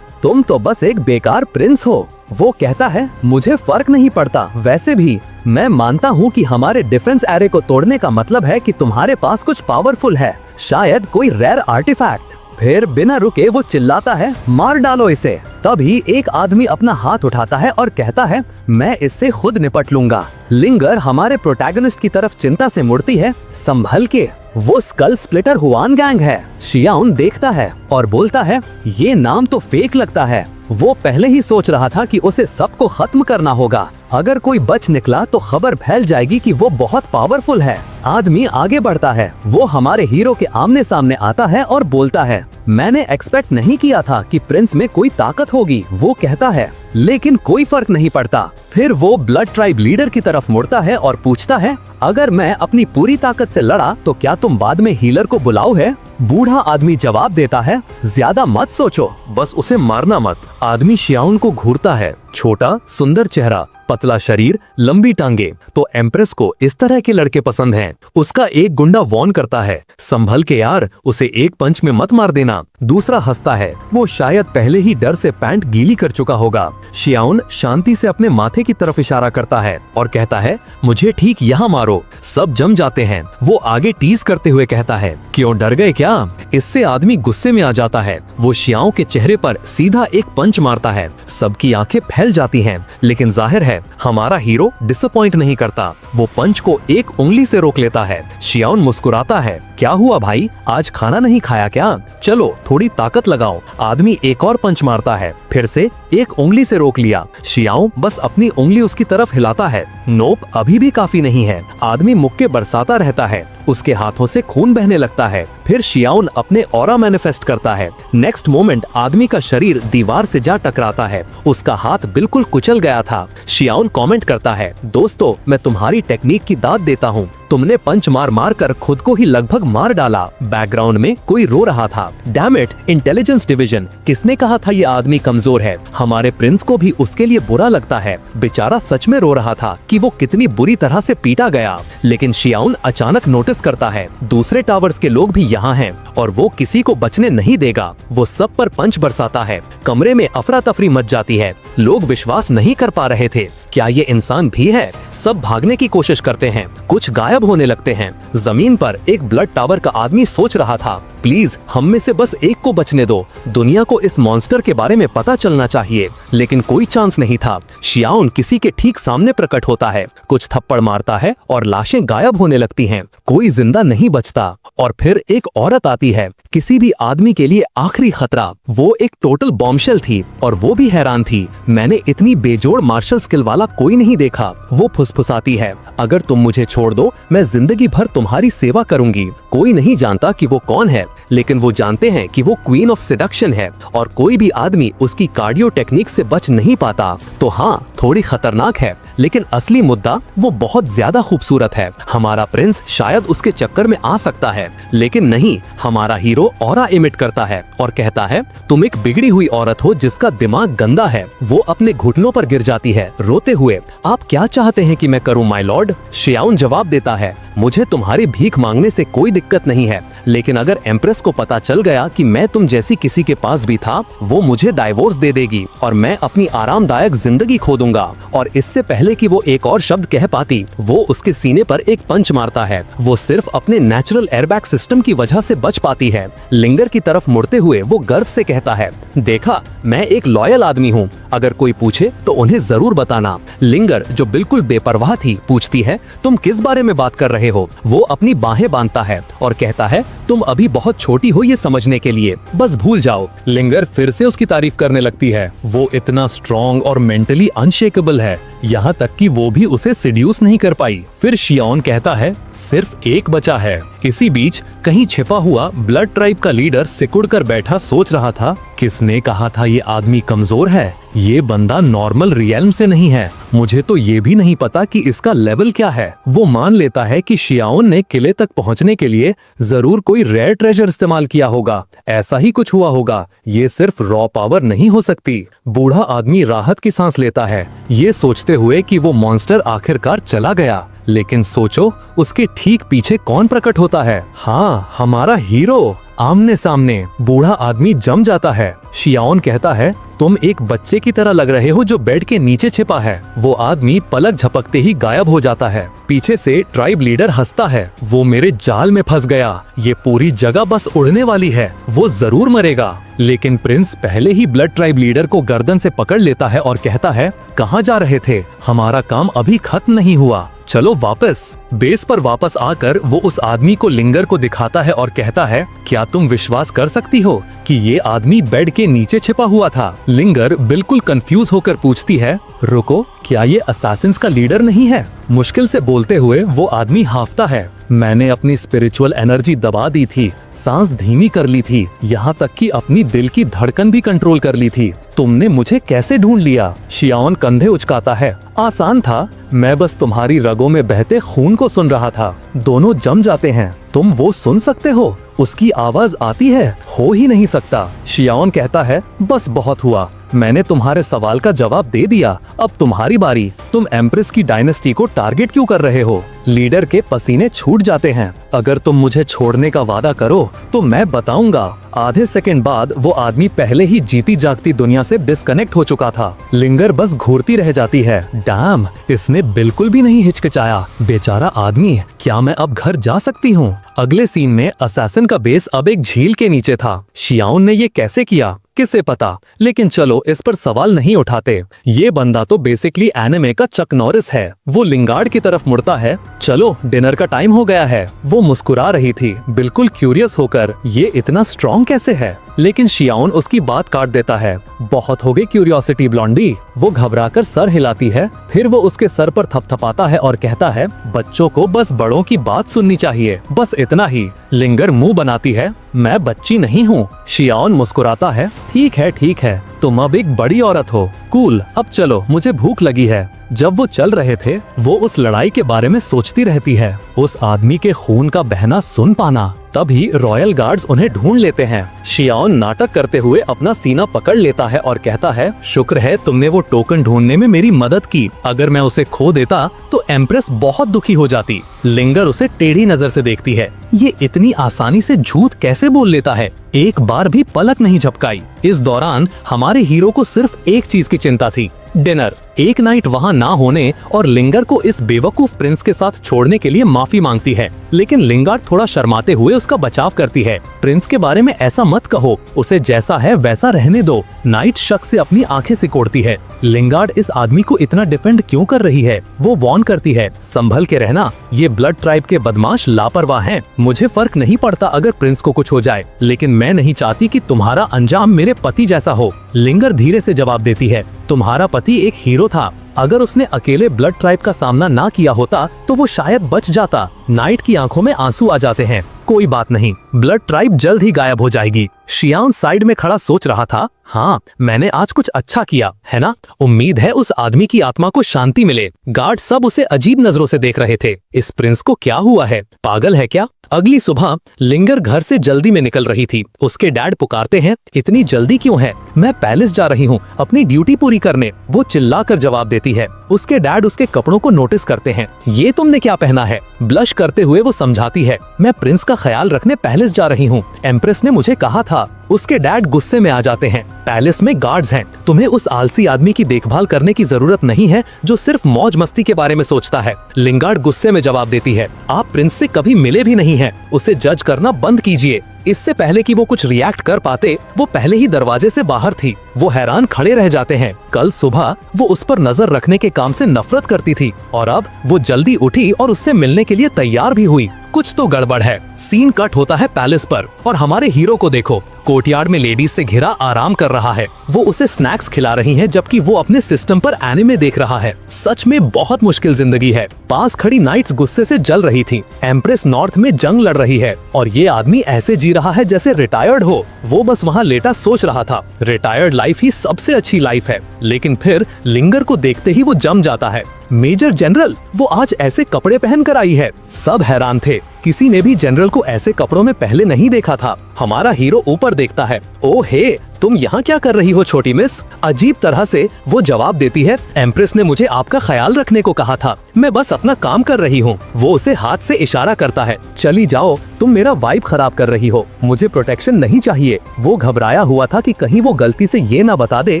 तुम तो बस एक बेकार प्रिंस हो। वो कहता है, मुझे फर्क नहीं पड़ता, वैसे भी मैं मानता हूँ कि हमारे डिफेंस एरे को तोड़ने का मतलब है कि तुम्हारे पास कुछ पावरफुल है, शायद कोई रेयर आर्टिफैक्ट। फिर बिना रुके वो चिल्लाता है, मार डालो इसे। तभी एक आदमी अपना हाथ उठाता है और कहता है, मैं इससे खुद निपट लूंगा। लिंगर हमारे प्रोटैगनिस्ट की तरफ चिंता से मुड़ती है, संभल के, वो स्कल स्प्लिटर हुआन गैंग है। शियाओन देखता है और बोलता है, ये नाम तो फेक लगता है। वो पहले ही सोच रहा था कि उसे सबको खत्म करना होगा। अगर कोई बच निकला तो खबर फैल जाएगी कि वो बहुत पावरफुल है। आदमी आगे बढ़ता है, वो हमारे हीरो के आमने सामने आता है और बोलता है, मैंने एक्सपेक्ट नहीं किया था कि प्रिंस में कोई ताकत होगी। वो कहता है, लेकिन कोई फर्क नहीं पड़ता। फिर वो ब्लड ट्राइब लीडर की तरफ मुड़ता है और पूछता है, अगर मैं अपनी पूरी ताकत से लड़ा तो क्या तुम बाद में हीलर को बुलाओ है? बूढ़ा आदमी जवाब देता है, ज्यादा मत सोचो, बस उसे मारना मत। आदमी शियाओन को घूरता है, छोटा सुंदर चेहरा, पतला शरीर, लंबी टांगे। तो एम्प्रेस को इस तरह के लड़के पसंद हैं। उसका एक गुंडा वॉर्न करता है, संभल के यार, उसे एक पंच में मत मार देना। दूसरा हंसता है, वो शायद पहले ही डर से पैंट गीली कर चुका होगा। शियाओन शांति से अपने माथे की तरफ इशारा करता है और कहता है, मुझे ठीक यहाँ मारो। सब जम जाते हैं। वो आगे टीज करते हुए कहता है, क्यों डर गए क्या? इससे आदमी गुस्से में आ जाता है। वो शियाओं के चेहरे पर सीधा एक पंच मारता है। सबकी आंखें फैल जाती हैं, लेकिन जाहिर है हमारा हीरो डिसअपॉइंट नहीं करता। वो पंच को एक उंगली से रोक लेता है। शियाओन मुस्कुराता है, क्या हुआ भाई, आज खाना नहीं खाया क्या? चलो थोड़ी ताकत लगाओ। आदमी एक और पंच मारता है, फिर से एक उंगली से रोक लिया। शियाओ बस अपनी उंगली उसकी तरफ हिलाता है। नोप, अभी भी काफी नहीं है। आदमी मुक्के बरसाता रहता है, उसके हाथों से खून बहने लगता है। फिर शियाओन अपने ऑरा मैनिफेस्ट करता है। नेक्स्ट मोमेंट आदमी का शरीर दीवार से जा टकराता है। उसका हाथ बिल्कुल कुचल गया था। शियाओन कमेंट करता है, दोस्तों मैं तुम्हारी टेक्निक की दाद देता हूँ, तुमने पंच मार मार कर खुद को ही लगभग मार डाला। बैकग्राउंड में कोई रो रहा था। डैम इट, इंटेलिजेंस डिवीजन, किसने कहा था ये आदमी कमजोर है? हमारे प्रिंस को भी उसके लिए बुरा लगता है। बेचारा सच में रो रहा था कि वो कितनी बुरी तरह से पीटा गया। लेकिन शियाओन अचानक नोटिस करता है दूसरे टावर्स के लोग भी यहाँ हैं और वो किसी को बचने नहीं देगा। वो सब पर पंच बरसाता है। कमरे में अफरा तफरी मच जाती है। लोग विश्वास नहीं कर पा रहे थे, क्या ये इंसान भी है? सब भागने की कोशिश करते हैं, कुछ गायब होने लगते हैं। जमीन पर एक ब्लड टावर का आदमी सोच रहा था, प्लीज हम में से बस एक को बचने दो। दुनिया को इस मॉन्स्टर के बारे में पता चलना चाहिए। लेकिन कोई चांस नहीं था। शियाओन किसी के ठीक सामने प्रकट होता है, कुछ थप्पड़ मारता है और लाशें गायब होने लगती हैं। कोई जिंदा नहीं बचता। और फिर एक औरत आती है, किसी भी आदमी के लिए आखिरी खतरा। वो एक टोटल बॉम्बशेल थी और वो भी हैरान थी। मैंने इतनी बेजोड़ मार्शल स्किल वाला कोई नहीं देखा। वो फुसफुसाती है, अगर तुम मुझे छोड़ दो मैं जिंदगी भर तुम्हारी सेवा करूंगी। कोई नहीं जानता कि वो कौन है, लेकिन वो जानते हैं कि वो क्वीन ऑफ सेडक्शन है और कोई भी आदमी उसकी कार्डियो टेक्निक से बच नहीं पाता। तो हाँ, थोड़ी खतरनाक है, लेकिन असली मुद्दा वो बहुत ज्यादा खूबसूरत है। हमारा प्रिंस शायद उसके चक्कर में आ सकता है, लेकिन नहीं, हमारा हीरो ऑरा इमिट करता है और कहता है तुम एक बिगड़ी हुई औरत हो जिसका दिमाग गंदा है। वो अपने घुटनों पर गिर जाती है रोते हुए। आप क्या चाहते हैं कि मैं करूं माय लॉर्ड? शियाओन जवाब देता है, मुझे तुम्हारी भीख मांगने से कोई दिक्कत नहीं है, लेकिन अगर एम्प्रेस को पता चल गया कि मैं तुम जैसी किसी के पास भी था, वो मुझे डाइवोर्स दे देगी और मैं अपनी आरामदायक जिंदगी खो दूंगा। और इससे पहले कि वो एक और शब्द कह पाती, वो उसके सीने पर एक पंच मारता है। वो सिर्फ अपने नेचुरल एयरबैग सिस्टम की वजह से बच पाती है। लिंगर की तरफ मुड़ते हुए वो गर्व से कहता है, देखा, मैं एक लॉयल आदमी हूँ। अगर कोई पूछे तो उन्हें जरूर बताना। लिंगर, जो बिल्कुल बेपरवाह थी, पूछती है, तुम किस बारे में बात कर रहे हो? वो अपनी बाहें बांधता है और कहता है, तुम अभी बहुत छोटी हो ये समझने के लिए, बस भूल जाओ। लिंगर फिर से उसकी तारीफ करने लगती है। वो इतना स्ट्रॉन्ग और मेंटली अनशेकेबल है, यहाँ तक कि वो भी उसे सिड्यूस नहीं कर पाई। फिर शियाओन कहता है, सिर्फ एक बचा है। इसी बीच कहीं छिपा हुआ ब्लड ट्राइब का लीडर सिकुड़ कर बैठा सोच रहा था, किसने कहा था ये आदमी कमजोर है? ये बंदा नॉर्मल रियल्म से नहीं है। मुझे तो ये भी नहीं पता कि इसका लेवल क्या है। वो मान लेता है कि शियाओन ने किले तक पहुंचने के लिए जरूर कोई रेयर ट्रेजर इस्तेमाल किया होगा। ऐसा ही कुछ हुआ होगा। ये सिर्फ रॉ पावर नहीं हो सकती। बूढ़ा आदमी राहत की सांस लेता है, ये सोचते हुए कि वो मॉन्स्टर आखिरकार चला गया। लेकिन सोचो, उसके ठीक पीछे कौन प्रकट होता है? हाँ, हमारा हीरो। आमने सामने बूढ़ा आदमी जम जाता है। शियाओन कहता है, तुम एक बच्चे की तरह लग रहे हो जो बेड के नीचे छिपा है। वो आदमी पलक झपकते ही गायब हो जाता है। पीछे से ट्राइब लीडर हंसता है, वो मेरे जाल में फंस गया। ये पूरी जगह बस उड़ने वाली है, वो जरूर मरेगा। लेकिन प्रिंस पहले ही ब्लड ट्राइब लीडर को गर्दन से पकड़ लेता है और कहता है, कहाँ जा रहे थे? हमारा काम अभी खत्म नहीं हुआ, चलो वापस। बेस पर वापस आकर वो उस आदमी को लिंगर को दिखाता है और कहता है, क्या तुम विश्वास कर सकती हो कि ये आदमी बेड के नीचे छिपा हुआ था? लिंगर बिल्कुल कंफ्यूज होकर पूछती है, रुको, क्या ये असैसिन्स का लीडर नहीं है? मुश्किल से बोलते हुए वो आदमी हाफता है, मैंने अपनी स्पिरिचुअल एनर्जी दबा दी थी, सांस धीमी कर ली थी, यहाँ तक कि अपनी दिल की धड़कन भी कंट्रोल कर ली थी। तुमने मुझे कैसे ढूंढ लिया? शियाओन कंधे उचकाता है, आसान था, मैं बस तुम्हारी रगों में बहते खून को सुन रहा था। दोनों जम जाते हैं। तुम वो सुन सकते हो? उसकी आवाज आती है? हो ही नहीं सकता। शियाओन कहता है, बस बहुत हुआ, मैंने तुम्हारे सवाल का जवाब दे दिया, अब तुम्हारी बारी। तुम एम्प्रेस की डायनेस्टी को टारगेट क्यों कर रहे हो? लीडर के पसीने छूट जाते हैं। अगर तुम मुझे छोड़ने का वादा करो तो मैं बताऊंगा। आधे सेकंड बाद वो आदमी पहले ही जीती जागती दुनिया से डिस्कनेक्ट हो चुका था। लिंगर बस घूरती रह जाती है। डैम, इसने बिल्कुल भी नहीं हिचकिचाया। बेचारा आदमी, क्या मैं अब घर जा सकती हूँ? अगले सीन में असैसिन का बेस अब एक झील के नीचे था। शियाओन ने ये कैसे किया किसे पता, लेकिन चलो इस पर सवाल नहीं उठाते। ये बंदा तो बेसिकली एनिमे का चक नॉरिस है। वो लिंगार्ड की तरफ मुड़ता है, चलो डिनर का टाइम हो गया है। वो मुस्कुरा रही थी, बिल्कुल क्यूरियस होकर, ये इतना स्ट्रॉन्ग कैसे है? लेकिन शियाओन उसकी बात काट देता है, बहुत हो गई क्यूरियोसिटी ब्लॉन्डी। वो घबराकर सर हिलाती है, फिर वो उसके सर पर थपथपाता है और कहता है, बच्चों को बस बड़ों की बात सुननी चाहिए, बस इतना ही। लिंगर मुंह बनाती है, मैं बच्ची नहीं हूँ। शियाओन मुस्कुराता है, ठीक है, तुम अब एक बड़ी औरत हो। कूल, अब चलो, मुझे भूख लगी है। जब वो चल रहे थे, वो उस लड़ाई के बारे में सोचती रहती है, उस आदमी के खून का बहना सुन पाना। तभी रॉयल गार्ड्स उन्हें ढूंढ लेते हैं। शियाओन नाटक करते हुए अपना सीना पकड़ लेता है और कहता है, शुक्र है तुमने वो टोकन ढूंढने में मेरी मदद की, अगर मैं उसे खो देता तो एम्प्रेस बहुत दुखी हो जाती। लिंगर उसे टेढ़ी नजर से देखती है, ये इतनी आसानी से झूठ कैसे बोल लेता है? एक बार भी पलक नहीं झपकाई। इस दौरान हमारे हीरो को सिर्फ एक चीज की चिंता थी, डिनर। एक नाइट वहाँ ना होने और लिंगर को इस बेवकूफ प्रिंस के साथ छोड़ने के लिए माफी मांगती है, लेकिन लिंगार्ड थोड़ा शर्माते हुए उसका बचाव करती है। प्रिंस के बारे में ऐसा मत कहो, उसे जैसा है वैसा रहने दो। नाइट शक से अपनी आंखें सिकोड़ती है। लिंगार्ड इस आदमी को इतना डिफेंड क्यों कर रही है? वो वॉर्न करती है, संभल के रहना, ये ब्लड ट्राइब के बदमाश लापरवाह हैं। मुझे फर्क नहीं पड़ता अगर प्रिंस को कुछ हो जाए, लेकिन मैं नहीं चाहती कि तुम्हारा अंजाम मेरे पति जैसा हो। लिंगर धीरे से जवाब देती है, तुम्हारा पति एक हीरो था। अगर उसने अकेले ब्लड ट्राइब का सामना ना किया होता तो वो शायद बच जाता। नाइट की आंखों में आंसू आ जाते हैं। कोई बात नहीं, ब्लड ट्राइब जल्द ही गायब हो जाएगी। शियान साइड में खड़ा सोच रहा था, हाँ मैंने आज कुछ अच्छा किया है ना। उम्मीद है उस आदमी की आत्मा को शांति मिले। गार्ड सब उसे अजीब नजरों से देख रहे थे। इस प्रिंस को क्या हुआ है? पागल है क्या? अगली सुबह लिंगर घर से जल्दी में निकल रही थी। उसके डैड पुकारते हैं, इतनी जल्दी क्यों है? मैं पैलेस जा रही हूँ अपनी ड्यूटी पूरी करने, वो चिल्लाकर जवाब देती है। उसके डैड उसके कपड़ों को नोटिस करते हैं। ये तुमने क्या पहना है? ब्लश करते हुए वो समझाती है, मैं प्रिंस का ख्याल रखने पैलेस जा रही हूँ, एम्प्रेस ने मुझे कहा था। उसके डैड गुस्से में आ जाते हैं, पैलेस में गार्ड्स हैं, तुम्हें उस आलसी आदमी की देखभाल करने की जरूरत नहीं है जो सिर्फ मौज मस्ती के बारे में सोचता है। लिंगार्ड गुस्से में जवाब देती है, आप प्रिंस से कभी मिले भी नहीं हैं, उसे जज करना बंद कीजिए। इससे पहले कि वो कुछ रिएक्ट कर पाते, वो पहले ही दरवाजे से बाहर थी। वो हैरान खड़े रह जाते हैं। कल सुबह वो उस पर नजर रखने के काम से नफरत करती थी और अब वो जल्दी उठी और उससे मिलने के लिए तैयार भी हुई। कुछ तो गड़बड़ है। सीन कट होता है पैलेस पर और हमारे हीरो को देखो, कोर्टयार्ड में लेडीज से घिरा आराम कर रहा है। वो उसे स्नैक्स खिला रही हैं जबकि वो अपने सिस्टम पर एनिमे देख रहा है। सच में बहुत मुश्किल जिंदगी है। पास खड़ी नाइट्स गुस्से से जल रही थी। एम्प्रेस नॉर्थ में जंग लड़ रही है और ये आदमी ऐसे जी रहा है जैसे रिटायर्ड हो। वो बस वहाँ लेटा सोच रहा था, रिटायर्ड लाइफ ही सबसे अच्छी लाइफ है। लेकिन फिर लिंगर को देखते ही वो जम जाता है। मेजर जनरल, वो आज ऐसे कपड़े पहन कर आई है। सब हैरान थे, किसी ने भी जनरल को ऐसे कपड़ों में पहले नहीं देखा था। हमारा हीरो ऊपर देखता है, ओ हे, तुम यहाँ क्या कर रही हो छोटी मिस? अजीब तरह से वो जवाब देती है, एम्प्रेस ने मुझे आपका ख्याल रखने को कहा था, मैं बस अपना काम कर रही हूँ। वो उसे हाथ से इशारा करता है, चली जाओ, तुम मेरा वाइब खराब कर रही हो, मुझे प्रोटेक्शन नहीं चाहिए। वो घबराया हुआ था कि कहीं वो गलती से ये ना बता दे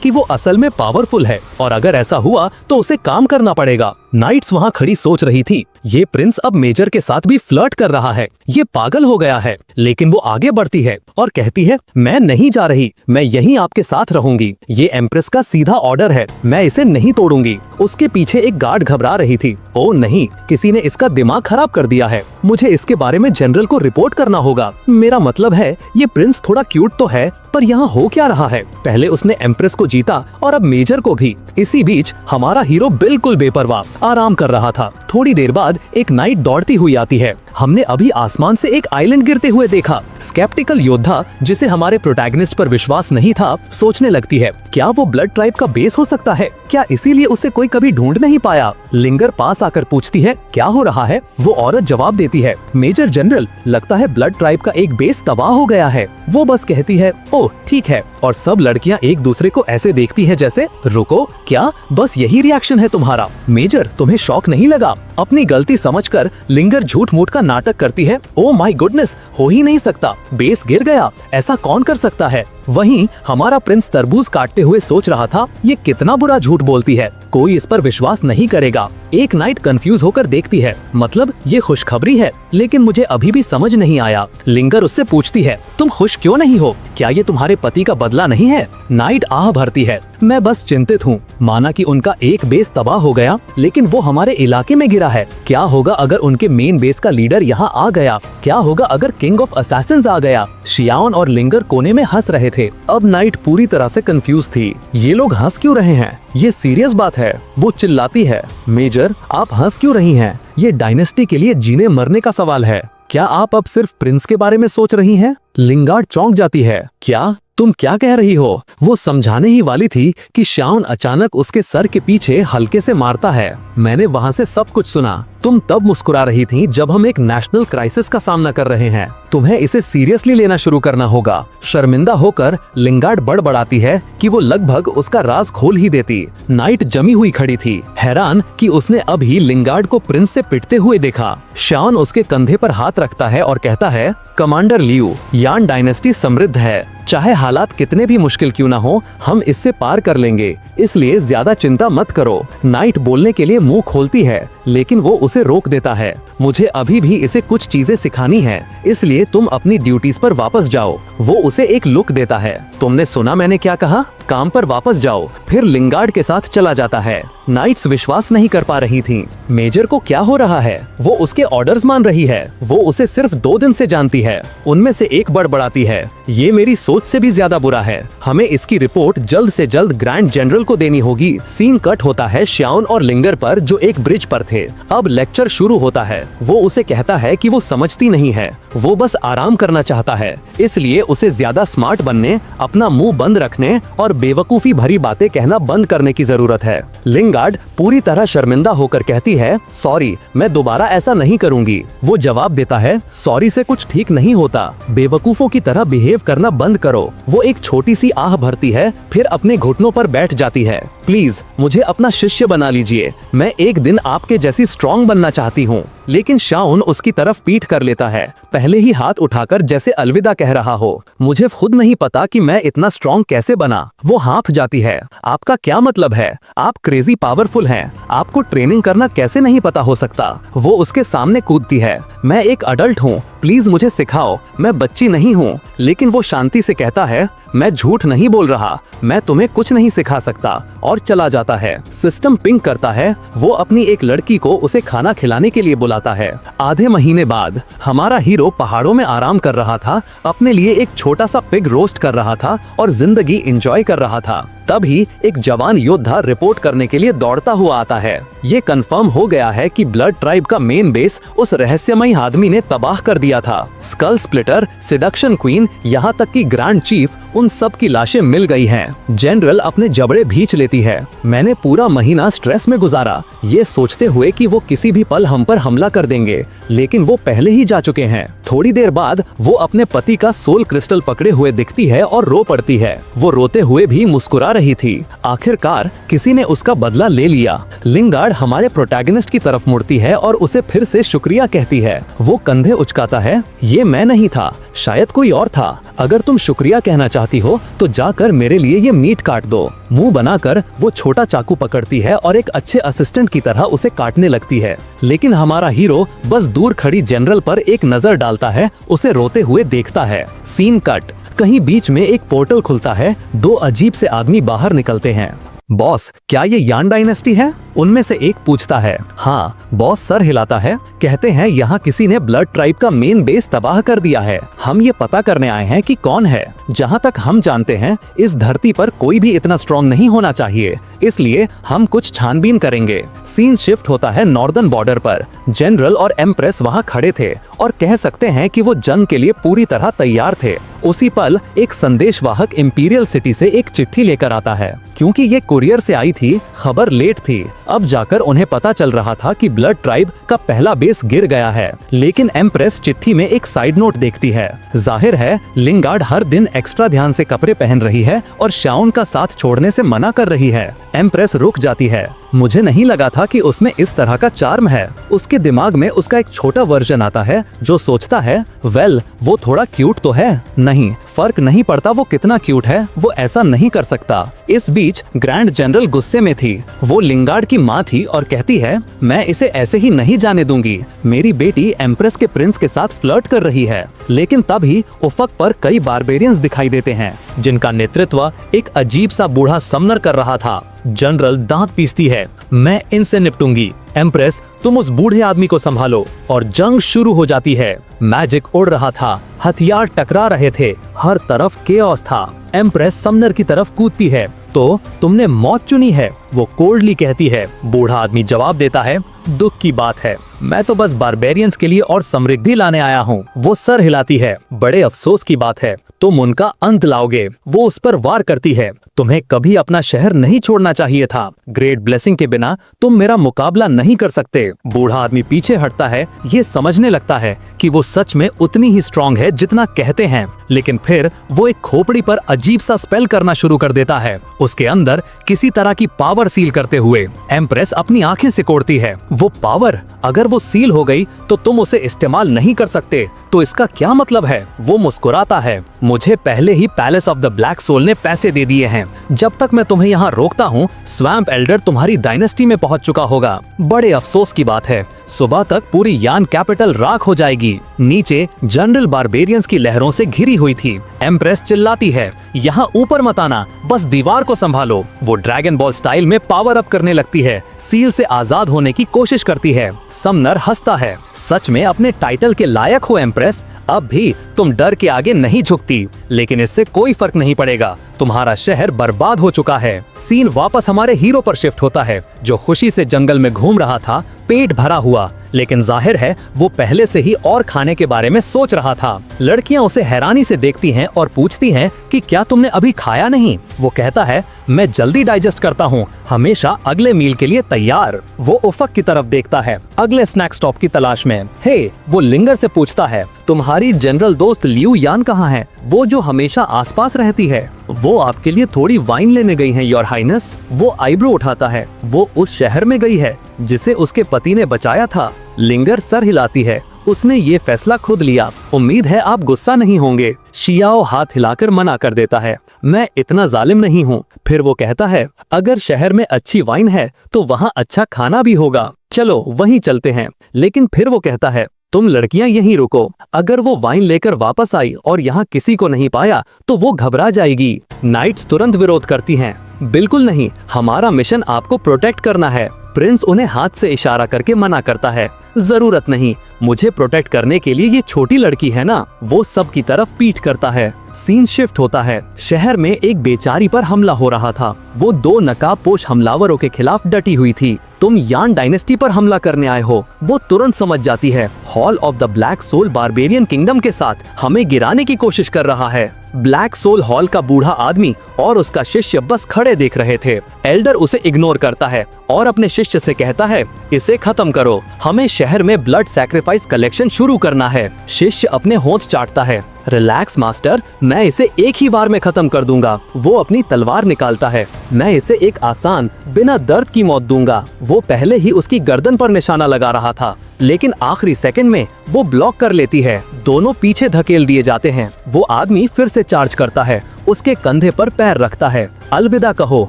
कि वो असल में पावरफुल है और अगर ऐसा हुआ तो उसे काम करना पड़ेगा। नाइट्स वहाँ खड़ी सोच रही थी, ये प्रिंस अब मेजर के साथ भी फ्लर्ट कर रहा है, ये पागल हो गया है। लेकिन वो आगे बढ़ती है और कहती है, मैं नहीं जा रही, मैं यहीं आपके साथ रहूंगी। ये एम्प्रेस का सीधा ऑर्डर है, मैं इसे नहीं तोड़ूंगी। उसके पीछे एक गार्ड घबरा रही थी, ओ नहीं, किसी ने इसका दिमाग खराब कर दिया है, मुझे इसके बारे में जनरल को रिपोर्ट करना होगा। मेरा मतलब है, ये प्रिंस थोड़ा क्यूट तो है, पर यहाँ हो क्या रहा है? पहले उसने एम्प्रेस को जीता और अब मेजर को भी। इसी बीच हमारा हीरो बिल्कुल बेपरवाह आराम कर रहा था। थोड़ी देर बाद एक नाइट दौड़ती हुई आती है। हमने अभी आसमान से एक आइलैंड गिरते हुए देखा। स्केप्टिकल योद्धा, जिसे हमारे प्रोटैगनिस्ट पर विश्वास नहीं था, सोचने लगती है, क्या वो ब्लड ट्राइब का बेस हो सकता है? क्या इसीलिए उसे कोई कभी ढूंढ नहीं पाया? लिंगर पास आकर पूछती है, क्या हो रहा है? वो औरत जवाब देती है, मेजर जनरल, लगता है ब्लड ट्राइब का एक बेस तबाह हो गया है। वो बस कहती है, ओह ठीक है, और सब लड़कियां एक दूसरे को ऐसे देखती है जैसे, रुको, क्या बस यही रिएक्शन है तुम्हारा? मेजर, तुम्हें शॉक नहीं लगा? अपनी गलती समझकर लिंगर झूठ मूठ का नाटक करती है, ओ माय गुडनेस, हो ही नहीं सकता, बेस गिर गया, ऐसा कौन कर सकता है? वहीं हमारा प्रिंस तरबूज काटते हुए सोच रहा था, ये कितना बुरा झूठ बोलती है, कोई इस पर विश्वास नहीं करेगा। एक नाइट कंफ्यूज होकर देखती है, मतलब ये खुशखबरी है, लेकिन मुझे अभी भी समझ नहीं आया। लिंगर उससे पूछती है, तुम खुश क्यों नहीं हो? क्या ये तुम्हारे पति का बदला नहीं है? नाइट आह भरती है, मैं बस चिंतित हूँ। माना कि उनका एक बेस तबाह हो गया, लेकिन वो हमारे इलाके में गिरा है। क्या होगा अगर उनके मेन बेस का लीडर यहाँ आ गया? क्या होगा अगर किंग ऑफ असैसिन्स आ गया? शियान और लिंगर कोने में हंस रहे थे। अब नाइट पूरी तरह से कंफ्यूज थी। ये लोग हंस क्यों रहे हैं? ये सीरियस बात है। वो चिल्लाती है, मेजर, आप हंस क्यों रही हैं? ये डायनेस्टी के लिए जीने मरने का सवाल है। क्या आप अब सिर्फ प्रिंस के बारे में सोच रही हैं? लिंगार्ड चौंक जाती है, क्या तुम क्या कह रही हो? वो समझाने ही वाली थी कि श्यान अचानक उसके सर के पीछे हल्के से मारता है। मैंने वहाँ से सब कुछ सुना। तुम तब मुस्कुरा रही थी जब हम एक नेशनल क्राइसिस का सामना कर रहे हैं। तुम्हें इसे सीरियसली लेना शुरू करना होगा। शर्मिंदा होकर लिंगार्ड बड़बड़ाती है कि वो लगभग उसका राज खोल ही देती। नाइट जमी हुई खड़ी थी, हैरान कि उसने अभी लिंगार्ड को प्रिंस से पिटते हुए देखा। श्यान उसके कंधे पर हाथ रखता है और कहता है, कमांडर लियू, यान डायनेस्टी समृद्ध है, चाहे हालात कितने भी मुश्किल क्यों ना हो, हम इससे पार कर लेंगे, इसलिए ज्यादा चिंता मत करो। नाइट बोलने के लिए मुंह खोलती है, लेकिन वो उसे रोक देता है। मुझे अभी भी इसे कुछ चीजें सिखानी है, इसलिए तुम अपनी ड्यूटीज पर वापस जाओ। वो उसे एक लुक देता है। तुमने सुना मैंने क्या कहा? काम पर वापस जाओ। फिर लिंगार्ड के साथ चला जाता है। नाइट्स विश्वास नहीं कर पा रही थीं। मेजर को क्या हो रहा है? वो उसके ऑर्डर्स मान रही है। वो उसे सिर्फ 2 दिन से जानती है। उनमें से एक बड़बड़ाती है, ये मेरी सोच से भी ज्यादा बुरा है। हमें इसकी रिपोर्ट जल्द से जल्द ग्रैंड जनरल को देनी होगी। सीन कट होता है श्यान और लिंगर पर, जो एक ब्रिज पर थे। अब लेक्चर शुरू होता है। वो उसे कहता है कि वो समझती नहीं है, वो बस आराम करना चाहता है, इसलिए उसे ज्यादा स्मार्ट बनने, अपना मुंह बंद रखने और बेवकूफी भरी बातें कहना बंद करने की जरूरत है। लिंगार्ड पूरी तरह शर्मिंदा होकर कहती है, सॉरी, मैं दोबारा ऐसा नहीं करूंगी। वो जवाब देता है, सॉरी से कुछ ठीक नहीं होता, बेवकूफों की तरह बिहेव करना बंद करो। वो एक छोटी सी आह भरती है, फिर अपने घुटनों पर बैठ जाती है। प्लीज मुझे अपना शिष्य बना लीजिए, मैं एक दिन आपके जैसी स्ट्रॉन्ग बनना चाहती हूँ। लेकिन शाउन उसकी तरफ पीठ कर लेता है, पहले ही हाथ उठाकर जैसे अलविदा कह रहा हो। मुझे खुद नहीं पता कि मैं इतना स्ट्रॉन्ग कैसे बना। वो हाँफ जाती है। आपका क्या मतलब है? आप क्रेजी पावरफुल हैं, आपको ट्रेनिंग करना कैसे नहीं पता हो सकता? वो उसके सामने कूदती है। मैं एक अडल्ट हूँ, प्लीज मुझे सिखाओ, मैं बच्ची नहीं हूँ। लेकिन वो शांति से कहता है, मैं झूठ नहीं बोल रहा, मैं तुम्हें कुछ नहीं सिखा सकता, और चला जाता है। सिस्टम पिंग करता है। वो अपनी एक लड़की को उसे खाना खिलाने के लिए बुलाता है। आधे महीने बाद हमारा हीरो पहाड़ों में आराम कर रहा था, अपने लिए एक छोटा सा पिग रोस्ट कर रहा था और जिंदगी एंजॉय कर रहा था। तभी एक जवान योद्धा रिपोर्ट करने के लिए दौड़ता हुआ आता है। ये कंफर्म हो गया है कि ब्लड ट्राइब का मेन बेस उस रहस्यमयी आदमी ने तबाह कर दिया था। स्कल स्प्लिटर, सिडक्शन क्वीन, यहाँ तक कि ग्रैंड चीफ, उन सब की लाशें मिल गई हैं। जनरल अपने जबड़े भींच लेती है। मैंने पूरा महीना स्ट्रेस में गुजारा, ये सोचते हुए कि वो किसी भी पल हम पर हमला कर देंगे, लेकिन वो पहले ही जा चुके हैं। थोड़ी देर बाद वो अपने पति का सोल क्रिस्टल पकड़े हुए दिखती है और रो पड़ती है। वो रोते हुए भी मुस्कुरा रही थी। आखिरकार किसी ने उसका बदला ले लिया। लिंगार्ड हमारे प्रोटैगनिस्ट की तरफ मुड़ती है और उसे फिर से शुक्रिया कहती है। वो कंधे उचकाता है, ये मैं नहीं था, शायद कोई और था। अगर तुम शुक्रिया कहना चाहती हो तो जाकर मेरे लिए ये मीट काट दो। मुंह बनाकर वो छोटा चाकू पकड़ती है और एक अच्छे असिस्टेंट की तरह उसे काटने लगती है। लेकिन हमारा हीरो बस दूर खड़ी जनरल पर एक नजर डालता है, उसे रोते हुए देखता है। Scene cut. कहीं बीच में एक पोर्टल खुलता है। 2 अजीब से आदमी बाहर निकलते हैं। बॉस, क्या ये यान डायनेस्टी है? उनमें से एक पूछता है। हाँ, बॉस सर हिलाता है। कहते हैं यहाँ किसी ने ब्लड ट्राइब का मेन बेस तबाह कर दिया है। हम ये पता करने आए हैं कि कौन है। जहाँ तक हम जानते हैं, इस धरती पर कोई भी इतना स्ट्रॉन्ग नहीं होना चाहिए, इसलिए हम कुछ छानबीन करेंगे। सीन शिफ्ट होता है नॉर्दर्न बॉर्डर पर। जनरल और एम्प्रेस वहाँ खड़े थे और कह सकते हैं कि वो जंग के लिए पूरी तरह तैयार थे। उसी पल एक संदेशवाहक इंपीरियल सिटी से एक चिट्ठी लेकर आता है। क्योंकि ये कुरियर से आई थी, खबर लेट थी। अब जाकर उन्हें पता चल रहा था कि ब्लड ट्राइब का पहला बेस गिर गया है। लेकिन एम्प्रेस चिट्ठी में एक साइड नोट देखती है। जाहिर है लिंगार्ड हर दिन एक्स्ट्रा ध्यान से कपड़े पहन रही है और शाउन का साथ छोड़ने से मना कर रही है। एम्प्रेस रुक जाती है। मुझे नहीं लगा था कि उसमें इस तरह का चार्म है। उसके दिमाग में उसका एक छोटा वर्जन आता है जो सोचता है, वेल, वो थोड़ा क्यूट तो है। नहीं, फर्क नहीं पड़ता वो कितना क्यूट है, वो ऐसा नहीं कर सकता। इस बीच ग्रैंड जनरल गुस्से में थी। वो लिंगार्ड की माँ थी और कहती है, मैं इसे ऐसे ही नहीं जाने दूंगी। मेरी बेटी एम्प्रेस के प्रिंस के साथ फ्लर्ट कर रही है। लेकिन तभी उफक पर कई बारबेरियंस दिखाई देते हैं, जिनका नेतृत्व एक अजीब सा बूढ़ा समनर कर रहा था। जनरल दांत पीसती है, मैं इनसे निपटूंगी। एम्प्रेस, तुम उस बूढ़े आदमी को संभालो। और जंग शुरू हो जाती है। मैजिक उड़ रहा था, हथियार टकरा रहे थे, हर तरफ केओस था। एम्प्रेस समनर की तरफ कूदती है। तो तुमने मौत चुनी है, वो कोल्डली कहती है। बूढ़ा आदमी जवाब देता है, दुख की बात है। मैं तो बस बारबेरियंस के लिए और समृद्धि लाने आया हूँ। वो सर हिलाती है। बड़े अफसोस की बात है, तुम उनका अंत लाओगे। वो उस पर वार करती है। तुम्हें कभी अपना शहर नहीं छोड़ना चाहिए था। ग्रेट ब्लेसिंग के बिना तुम मेरा मुकाबला नहीं कर सकते। बूढ़ा आदमी पीछे हटता है। ये समझने लगता है कि वो सच में उतनी ही स्ट्रांग है जितना कहते हैं, लेकिन फिर वो एक खोपड़ी पर अजीब सा स्पेल करना शुरू कर देता है। उसके अंदर किसी तरह की पावर सील करते हुए एम्प्रेस अपनी आंखें सिकोड़ती है। वो पावर, अगर वो सील हो गई तो तुम उसे इस्तेमाल नहीं कर सकते, तो इसका क्या मतलब है? वो मुस्कुराता है। मुझे पहले ही palace of the black soul ने पैसे दे दिए हैं। जब तक मैं तुम्हें यहाँ रोकता हूँ, स्वैम्प एल्डर तुम्हारी डायनेस्टी में पहुँच चुका होगा। बड़े अफसोस की बात है, सुबह तक पूरी यान कैपिटल राख हो जाएगी। नीचे जनरल बारबेरियंस की लहरों से घिरी हुई थी। एम्प्रेस चिल्लाती है, यहाँ ऊपर मत आना, बस दीवार को संभालो। वो ड्रैगन बॉल स्टाइल में पावर अप करने लगती है। सील से आजाद होने की कोशिश करती है। समनर हंसता है। सच में अपने टाइटल के लायक हो एम्प्रेस। अब भी तुम डर के आगे नहीं झुकती, लेकिन इससे कोई फर्क नहीं पड़ेगा। तुम्हारा शहर बर्बाद हो चुका है। सीन वापस हमारे हीरो पर शिफ्ट होता है, जो खुशी से जंगल में घूम रहा था, पेट भरा हुआ, लेकिन जाहिर है वो पहले से ही और खाने के बारे में सोच रहा था। लड़कियां उसे हैरानी से देखती हैं और पूछती हैं कि क्या तुमने अभी खाया नहीं? वो कहता है, मैं जल्दी डाइजेस्ट करता हूँ, हमेशा अगले मील के लिए तैयार। वो उफक की तरफ देखता है, अगले स्नैक स्टॉप की तलाश में। हे, वो लिंगर से पूछता है, तुम्हारी जनरल दोस्त लियू यान कहाँ है? वो जो हमेशा आसपास रहती है। वो आपके लिए थोड़ी वाइन लेने गई है, योर हाइनेस। वो आईब्रो उठाता है। वो उस शहर में गई है जिसे उसके पति ने बचाया था। लिंगर सर हिलाती है। उसने ये फैसला खुद लिया। उम्मीद है आप गुस्सा नहीं होंगे। शियाओ हाथ हिलाकर मना कर देता है, मैं इतना जालिम नहीं हूँ। फिर वो कहता है, अगर शहर में अच्छी वाइन है तो वहाँ अच्छा खाना भी होगा, चलो वहीं चलते हैं। लेकिन फिर वो कहता है, तुम लड़कियां यहीं रुको। अगर वो वाइन लेकर वापस आई और यहाँ किसी को नहीं पाया तो वो घबरा जाएगी। नाइट्स तुरंत विरोध करती हैं, बिल्कुल नहीं, हमारा मिशन आपको प्रोटेक्ट करना है। प्रिंस उन्हें हाथ से इशारा करके मना करता है, जरूरत नहीं, मुझे प्रोटेक्ट करने के लिए ये छोटी लड़की है ना। वो सब की तरफ पीठ करता है। सीन शिफ्ट होता है। शहर में एक बेचारी पर हमला हो रहा था। वो 2 नकाबपोश हमलावरों के खिलाफ डटी हुई थी। तुम यान डायनेस्टी पर हमला करने आए हो। वो तुरंत समझ जाती है, hall of the black soul barbarian kingdom के साथ हमें गिराने की कोशिश कर रहा है। ब्लैक सोल हॉल का बूढ़ा आदमी और उसका शिष्य बस खड़े देख रहे थे। एल्डर उसे इग्नोर करता है और अपने शिष्य से कहता है, इसे खत्म करो, हमें शहर में ब्लड सैक्रिफाइस कलेक्शन शुरू करना है। शिष्य अपने होंठ चाटता है, रिलैक्स मास्टर, मैं इसे एक ही बार में खत्म कर दूंगा। वो अपनी तलवार निकालता है, मैं इसे एक आसान बिना दर्द की मौत दूंगा। वो पहले ही उसकी गर्दन पर निशाना लगा रहा था, लेकिन आखिरी सेकंड में वो ब्लॉक कर लेती है। दोनों पीछे धकेल दिए जाते हैं। वो आदमी फिर से चार्ज करता है, उसके कंधे पर पैर रखता है। अलविदा कहो।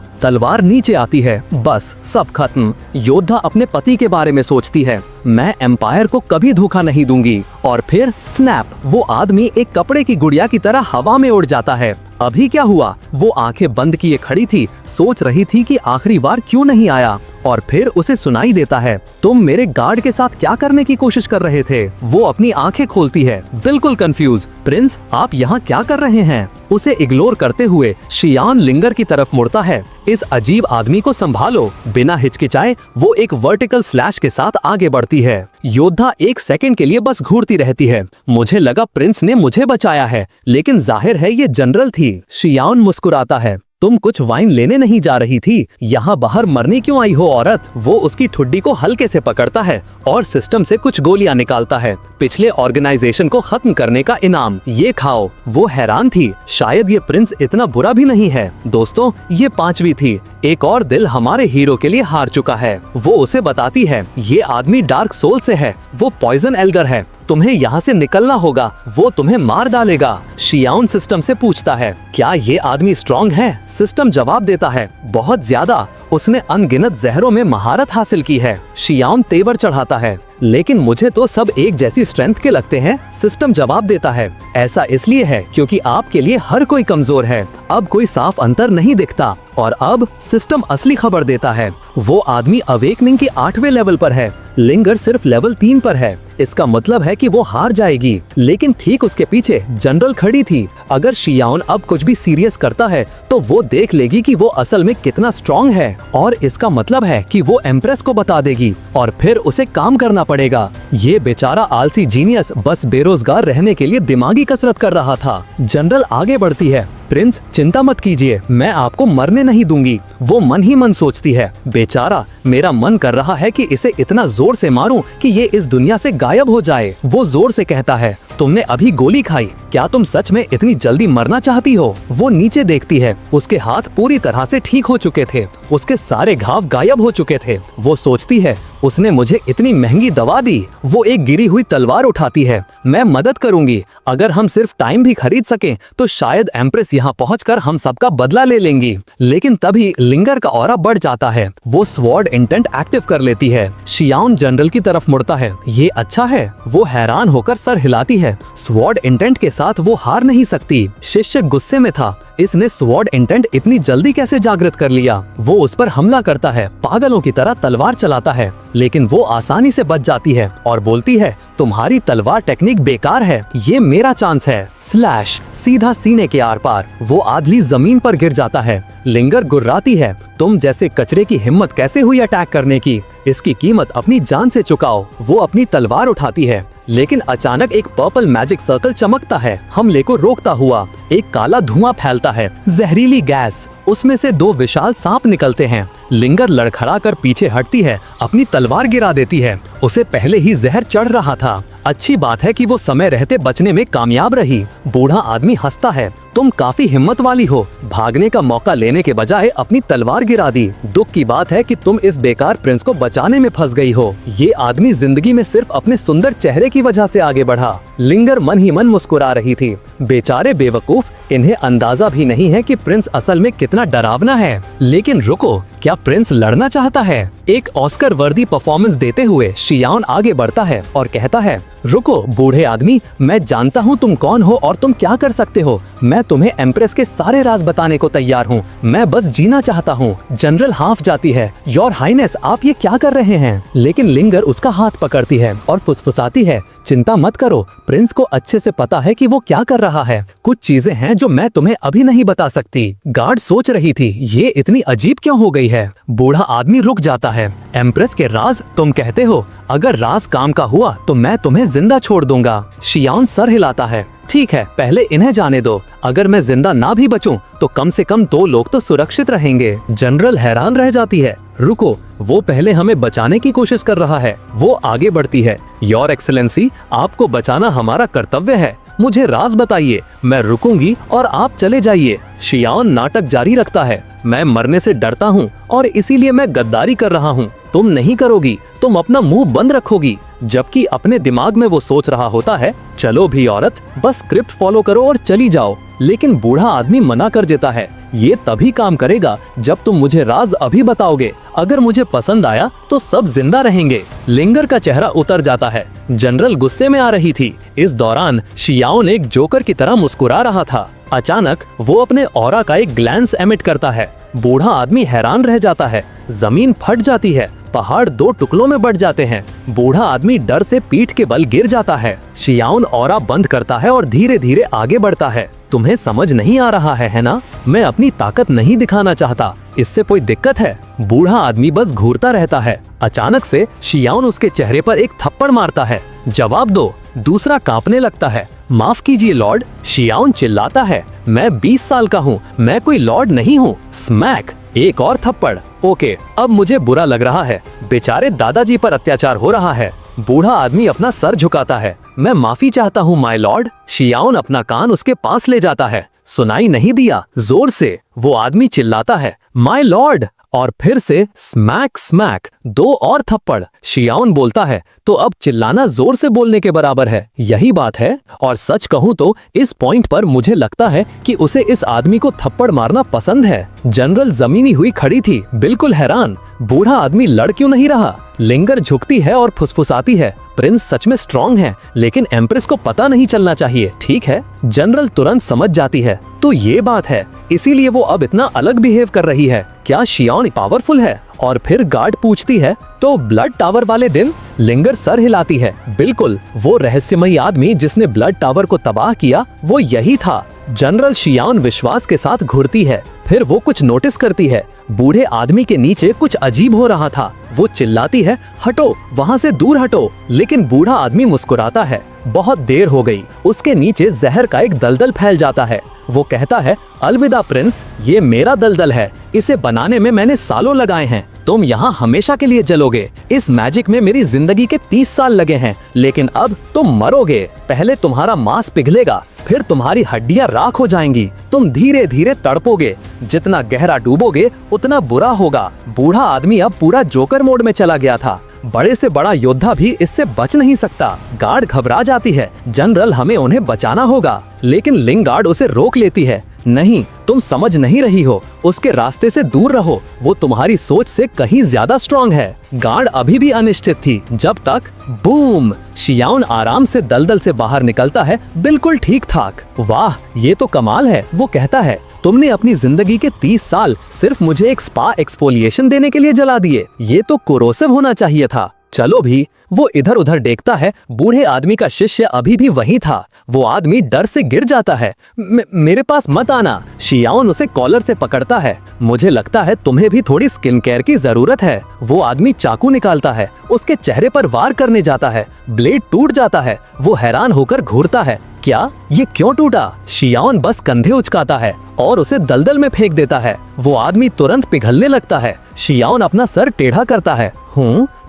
तलवार नीचे आती है। बस सब खत्म। योद्धा अपने पति के बारे में सोचती है, मैं एम्पायर को कभी धोखा नहीं दूंगी। और फिर स्नैप, वो आदमी एक कपड़े की गुड़िया की तरह हवा में उड़ जाता है। अभी क्या हुआ? वो आंखें बंद किए खड़ी थी, सोच रही थी कि आखिरी बार क्यों नहीं आया। और फिर उसे सुनाई देता है, तुम मेरे गार्ड के साथ क्या करने की कोशिश कर रहे थे? वो अपनी आंखें खोलती है, बिल्कुल कंफ्यूज। प्रिंस, आप यहाँ क्या कर रहे हैं? उसे इग्नोर करते हुए शियान लिंगर की तरफ मुड़ता है, इस अजीब आदमी को संभालो। बिना हिचकिचाए वो एक वर्टिकल स्लैश के साथ आगे बढ़ती है। योद्धा एक सेकंड के लिए बस घूरती रहती है। मुझे लगा प्रिंस ने मुझे बचाया है, लेकिन जाहिर है ये जनरल थी। शियान मुस्कुराता है, तुम कुछ वाइन लेने नहीं जा रही थी? यहाँ बाहर मरने क्यों आई हो औरत? वो उसकी ठुड्डी को हल्के से पकड़ता है और सिस्टम से कुछ गोलियां निकालता है। पिछले ऑर्गेनाइजेशन को खत्म करने का इनाम, ये खाओ। वो हैरान थी, शायद ये प्रिंस इतना बुरा भी नहीं है। दोस्तों, ये 5वीं थी। एक और दिल हमारे हीरो के लिए हार चुका है। वो उसे बताती है, ये आदमी डार्क सोल से है, वो पॉइजन एल्डर है, तुम्हें यहाँ से निकलना होगा, वो तुम्हें मार डालेगा। शियान सिस्टम से पूछता है, क्या ये आदमी स्ट्रॉन्ग है? सिस्टम जवाब देता है, बहुत ज्यादा, उसने अनगिनत जहरों में महारत हासिल की है। शियान तेवर चढ़ाता है, लेकिन मुझे तो सब एक जैसी स्ट्रेंथ के लगते हैं। सिस्टम जवाब देता है, ऐसा इसलिए है क्योंकि आपके लिए हर कोई कमजोर है। अब कोई साफ अंतर नहीं दिखता। और अब सिस्टम असली खबर देता है, वो आदमी अवेकनिंग के 8वें लेवल पर है, लिंगर सिर्फ लेवल 3 पर है। इसका मतलब है कि वो हार जाएगी। लेकिन ठीक उसके पीछे जनरल खड़ी थी। अगर शियाओन अब कुछ भी सीरियस करता है तो वो देख लेगी कि वो असल में कितना स्ट्रॉन्ग है, और इसका मतलब है कि वो एम्प्रेस को बता देगी और फिर उसे काम करना पड़ेगा। ये बेचारा आलसी जीनियस बस बेरोजगार रहने के लिए दिमागी कसरत कर रहा था। जनरल आगे बढ़ती है। प्रिंस, चिंता मत कीजिए, मैं आपको मरने नहीं दूंगी। वो मन ही मन सोचती है, बेचारा, मेरा मन कर रहा है कि इसे इतना जोर से मारूं कि ये इस दुनिया से गायब हो जाए। वो जोर से कहता है, तुमने अभी गोली खाई, क्या तुम सच में इतनी जल्दी मरना चाहती हो? वो नीचे देखती है, उसके हाथ पूरी तरह से ठीक हो चुके थे, उसके सारे घाव गायब हो चुके थे। वो सोचती है, उसने मुझे इतनी महंगी दवा दी। वो एक गिरी हुई तलवार उठाती है, मैं मदद करूंगी। अगर हम सिर्फ टाइम भी खरीद सकें तो शायद एम्प्रेस यहाँ पहुंचकर हम सबका बदला ले लेंगी। लेकिन तभी लिंगर का ऑरा बढ़ जाता है। वो स्वॉर्ड इंटेंट एक्टिव कर लेती है। शियाओन जनरल की तरफ मुड़ता है, ये अच्छा है। वो हैरान होकर सर हिलाती है। स्वॉर्ड इंटेंट के साथ वो हार नहीं सकती। शिष्य गुस्से में था, इसने स्वॉर्ड इंटेंट इतनी जल्दी कैसे जागृत कर लिया? वो उस पर हमला करता है, पागलों की तरह तलवार चलाता है, लेकिन वो आसानी से बच जाती है और बोलती है, तुम्हारी तलवार टेक्निक बेकार है, ये मेरा चांस है। स्लैश, सीधा सीने के आर पार। वो आधली जमीन पर गिर जाता है। लिंगर गुर्राती है, तुम जैसे कचरे की हिम्मत कैसे हुई अटैक करने की? इसकी कीमत अपनी जान से चुकाओ। वो अपनी तलवार उठाती है, लेकिन अचानक एक पर्पल मैजिक सर्कल चमकता है, हमले को रोकता हुआ। एक काला धुआं फैलता है, जहरीली गैस। उसमें से 2 विशाल सांप निकलते हैं। लिंगर लड़खड़ा कर पीछे हटती है, अपनी तलवार गिरा देती है। उसे पहले ही जहर चढ़ रहा था। अच्छी बात है कि वो समय रहते बचने में कामयाब रही। बूढ़ा आदमी हंसता है, तुम काफी हिम्मत वाली हो, भागने का मौका लेने के बजाय अपनी तलवार गिरा दी। दुख की बात है कि तुम इस बेकार प्रिंस को बचाने में फंस गई हो। ये आदमी जिंदगी में सिर्फ अपने सुंदर चेहरे की वजह से आगे बढ़ा। लिंगर मन ही मन मुस्कुरा रही थी। बेचारे बेवकूफ, इन्हें अंदाजा भी नहीं है कि प्रिंस असल में कितना डरावना है। लेकिन रुको, क्या प्रिंस लड़ना चाहता है? एक ऑस्कर वर्दी परफॉर्मेंस देते हुए शियाओन आगे बढ़ता है और कहता है, रुको बूढ़े आदमी, मैं जानता हूँ तुम कौन हो और तुम क्या कर सकते हो। मैं तुम्हें एम्प्रेस के सारे राज बताने को तैयार हूँ। मैं बस जीना चाहता हूँ। जनरल हाफ जाती है, योर हाइनेस, आप ये क्या कर रहे हैं? लेकिन लिंगर उसका हाथ पकड़ती है और फुसफुसाती है, चिंता मत करो, प्रिंस को अच्छे से पता है कि वो क्या कर रहा है। कुछ चीजें हैं जो मैं तुम्हें अभी नहीं बता सकती। गार्ड सोच रही थी, ये इतनी अजीब क्यों हो गई है? बूढ़ा आदमी रुक जाता है। एम्प्रेस के राज तुम कहते हो? अगर राज काम का हुआ तो मैं तुम्हें जिंदा छोड़ दूंगा। शियाओन सर हिलाता है, ठीक है, पहले इन्हें जाने दो। अगर मैं जिंदा ना भी बचूं तो कम से कम 2 लोग तो सुरक्षित रहेंगे। जनरल हैरान रह जाती है, रुको, वो पहले हमें बचाने की कोशिश कर रहा है। वो आगे बढ़ती है, योर एक्सेलेंसी, आपको बचाना हमारा कर्तव्य है। मुझे राज बताइए, मैं रुकूंगी और आप चले जाइए। शियाओन नाटक जारी रखता है, मैं मरने से डरता हूँ और इसीलिए मैं गद्दारी कर रहा हूँ। तुम नहीं करोगी, तुम अपना मुंह बंद रखोगी। जबकि अपने दिमाग में वो सोच रहा होता है, चलो भी औरत, बस स्क्रिप्ट फॉलो करो और चली जाओ। लेकिन बूढ़ा आदमी मना कर देता है, ये तभी काम करेगा जब तुम मुझे राज अभी बताओगे। अगर मुझे पसंद आया तो सब जिंदा रहेंगे। लिंगर का चेहरा उतर जाता है। जनरल गुस्से में आ रही थी। इस दौरान शियाओन एक जोकर की तरह मुस्कुरा रहा था। अचानक वो अपने ऑरा का एक ग्लैंस एमिट करता है। बूढ़ा आदमी हैरान रह जाता है, जमीन फट जाती है, पहाड़ 2 टुकड़ों में बढ़ जाते हैं। बूढ़ा आदमी डर से पीठ के बल गिर जाता है। शियाओन ऑरा बंद करता है और धीरे धीरे आगे बढ़ता है। तुम्हें समझ नहीं आ रहा है ना? मैं अपनी ताकत नहीं दिखाना चाहता। इससे कोई दिक्कत है? बूढ़ा आदमी बस घूरता रहता है। अचानक से शियाओन उसके चेहरे पर एक थप्पड़ मारता है। जवाब दो। दूसरा कांपने लगता है। माफ कीजिए लॉर्ड, शियाओन चिल्लाता है, मैं 20 साल का हूँ, मैं कोई लॉर्ड नहीं हूँ। स्मैक, एक और थप्पड़। ओके, अब मुझे बुरा लग रहा है, बेचारे दादाजी पर अत्याचार हो रहा है। बूढ़ा आदमी अपना सर झुकाता है, मैं माफी चाहता हूँ माय लॉर्ड। शियाओन अपना कान उसके पास ले जाता है। सुनाई नहीं दिया? जोर से वो आदमी चिल्लाता है, माय लॉर्ड, और फिर से स्मैक स्मैक, 2 और थप्पड़। शियाओन बोलता है, तो अब चिल्लाना जोर से बोलने के बराबर है, यही बात है। और सच कहूँ तो इस पॉइंट पर मुझे लगता है कि उसे इस आदमी को थप्पड़ मारना पसंद है। जनरल जमीनी हुई खड़ी थी, बिल्कुल हैरान। बूढ़ा आदमी लड़ क्यों नहीं रहा? लिंगर झुकती है और फुसफुसाती है, प्रिंस सच में स्ट्रॉन्ग है, लेकिन एम्प्रेस को पता नहीं चलना चाहिए, ठीक है। जनरल तुरंत समझ जाती है, तो ये बात है, इसीलिए वो अब इतना अलग बिहेव कर रही है। क्या शियान पावरफुल है? और फिर गार्ड पूछती है, तो ब्लड टावर वाले दिन? लिंगर सर हिलाती है, बिल्कुल, वो रहस्यमयी आदमी जिसने ब्लड टावर को तबाह किया, वो यही था। जनरल शियान विश्वास के साथ घूरती है, फिर वो कुछ नोटिस करती है, बूढ़े आदमी के नीचे कुछ अजीब हो रहा था। वो चिल्लाती है, हटो, वहाँ से दूर हटो, लेकिन बूढ़ा आदमी मुस्कुराता है। बहुत देर हो गई, उसके नीचे जहर का एक दलदल फैल जाता है। वो कहता है, अलविदा प्रिंस, ये मेरा दलदल है, इसे बनाने में मैंने सालों लगाए हैं, तुम यहाँ हमेशा के लिए जलोगे। इस मैजिक में मेरी जिंदगी के 30 साल लगे हैं, लेकिन अब तुम मरोगे। पहले तुम्हारा मांस पिघलेगा, फिर तुम्हारी हड्डियां राख हो जाएंगी, तुम धीरे धीरे तड़पोगे, जितना गहरा डूबोगे उतना बुरा होगा। बूढ़ा आदमी अब पूरा जोकर मोड में चला गया था, बड़े से बड़ा योद्धा भी इससे बच नहीं सकता। गार्ड घबरा जाती है, जनरल हमें उन्हें बचाना होगा, लेकिन लिंगार्ड उसे रोक लेती है। नहीं, तुम समझ नहीं रही हो, उसके रास्ते से दूर रहो, वो तुम्हारी सोच से कहीं ज्यादा स्ट्रॉन्ग है। गार्ड अभी भी अनिश्चित थी, जब तक बूम, शियान आराम से दलदल से बाहर निकलता है, बिल्कुल ठीक ठाक। वाह, ये तो कमाल है, वो कहता है, तुमने अपनी जिंदगी के 30 साल सिर्फ मुझे एक स्पा एक्सफोलिएशन देने के लिए जला दिए, ये तो कोरोसिव होना चाहिए था। चलो भी। वो इधर उधर देखता है, बूढ़े आदमी का शिष्य अभी भी वही था। वो आदमी डर से गिर जाता है, मेरे पास मत आना। शियान उसे कॉलर से पकड़ता है, मुझे लगता है तुम्हें भी थोड़ी स्किन केयर की जरूरत है। वो आदमी चाकू निकालता है, उसके चेहरे पर वार करने जाता है, ब्लेड टूट जाता है। वो हैरान होकर घूरता है, क्या ये क्यों टूटा? शियान बस कंधे उचकाता है और उसे दलदल में फेंक देता है। वो आदमी तुरंत पिघलने लगता है। शियान अपना सर टेढ़ा करता है,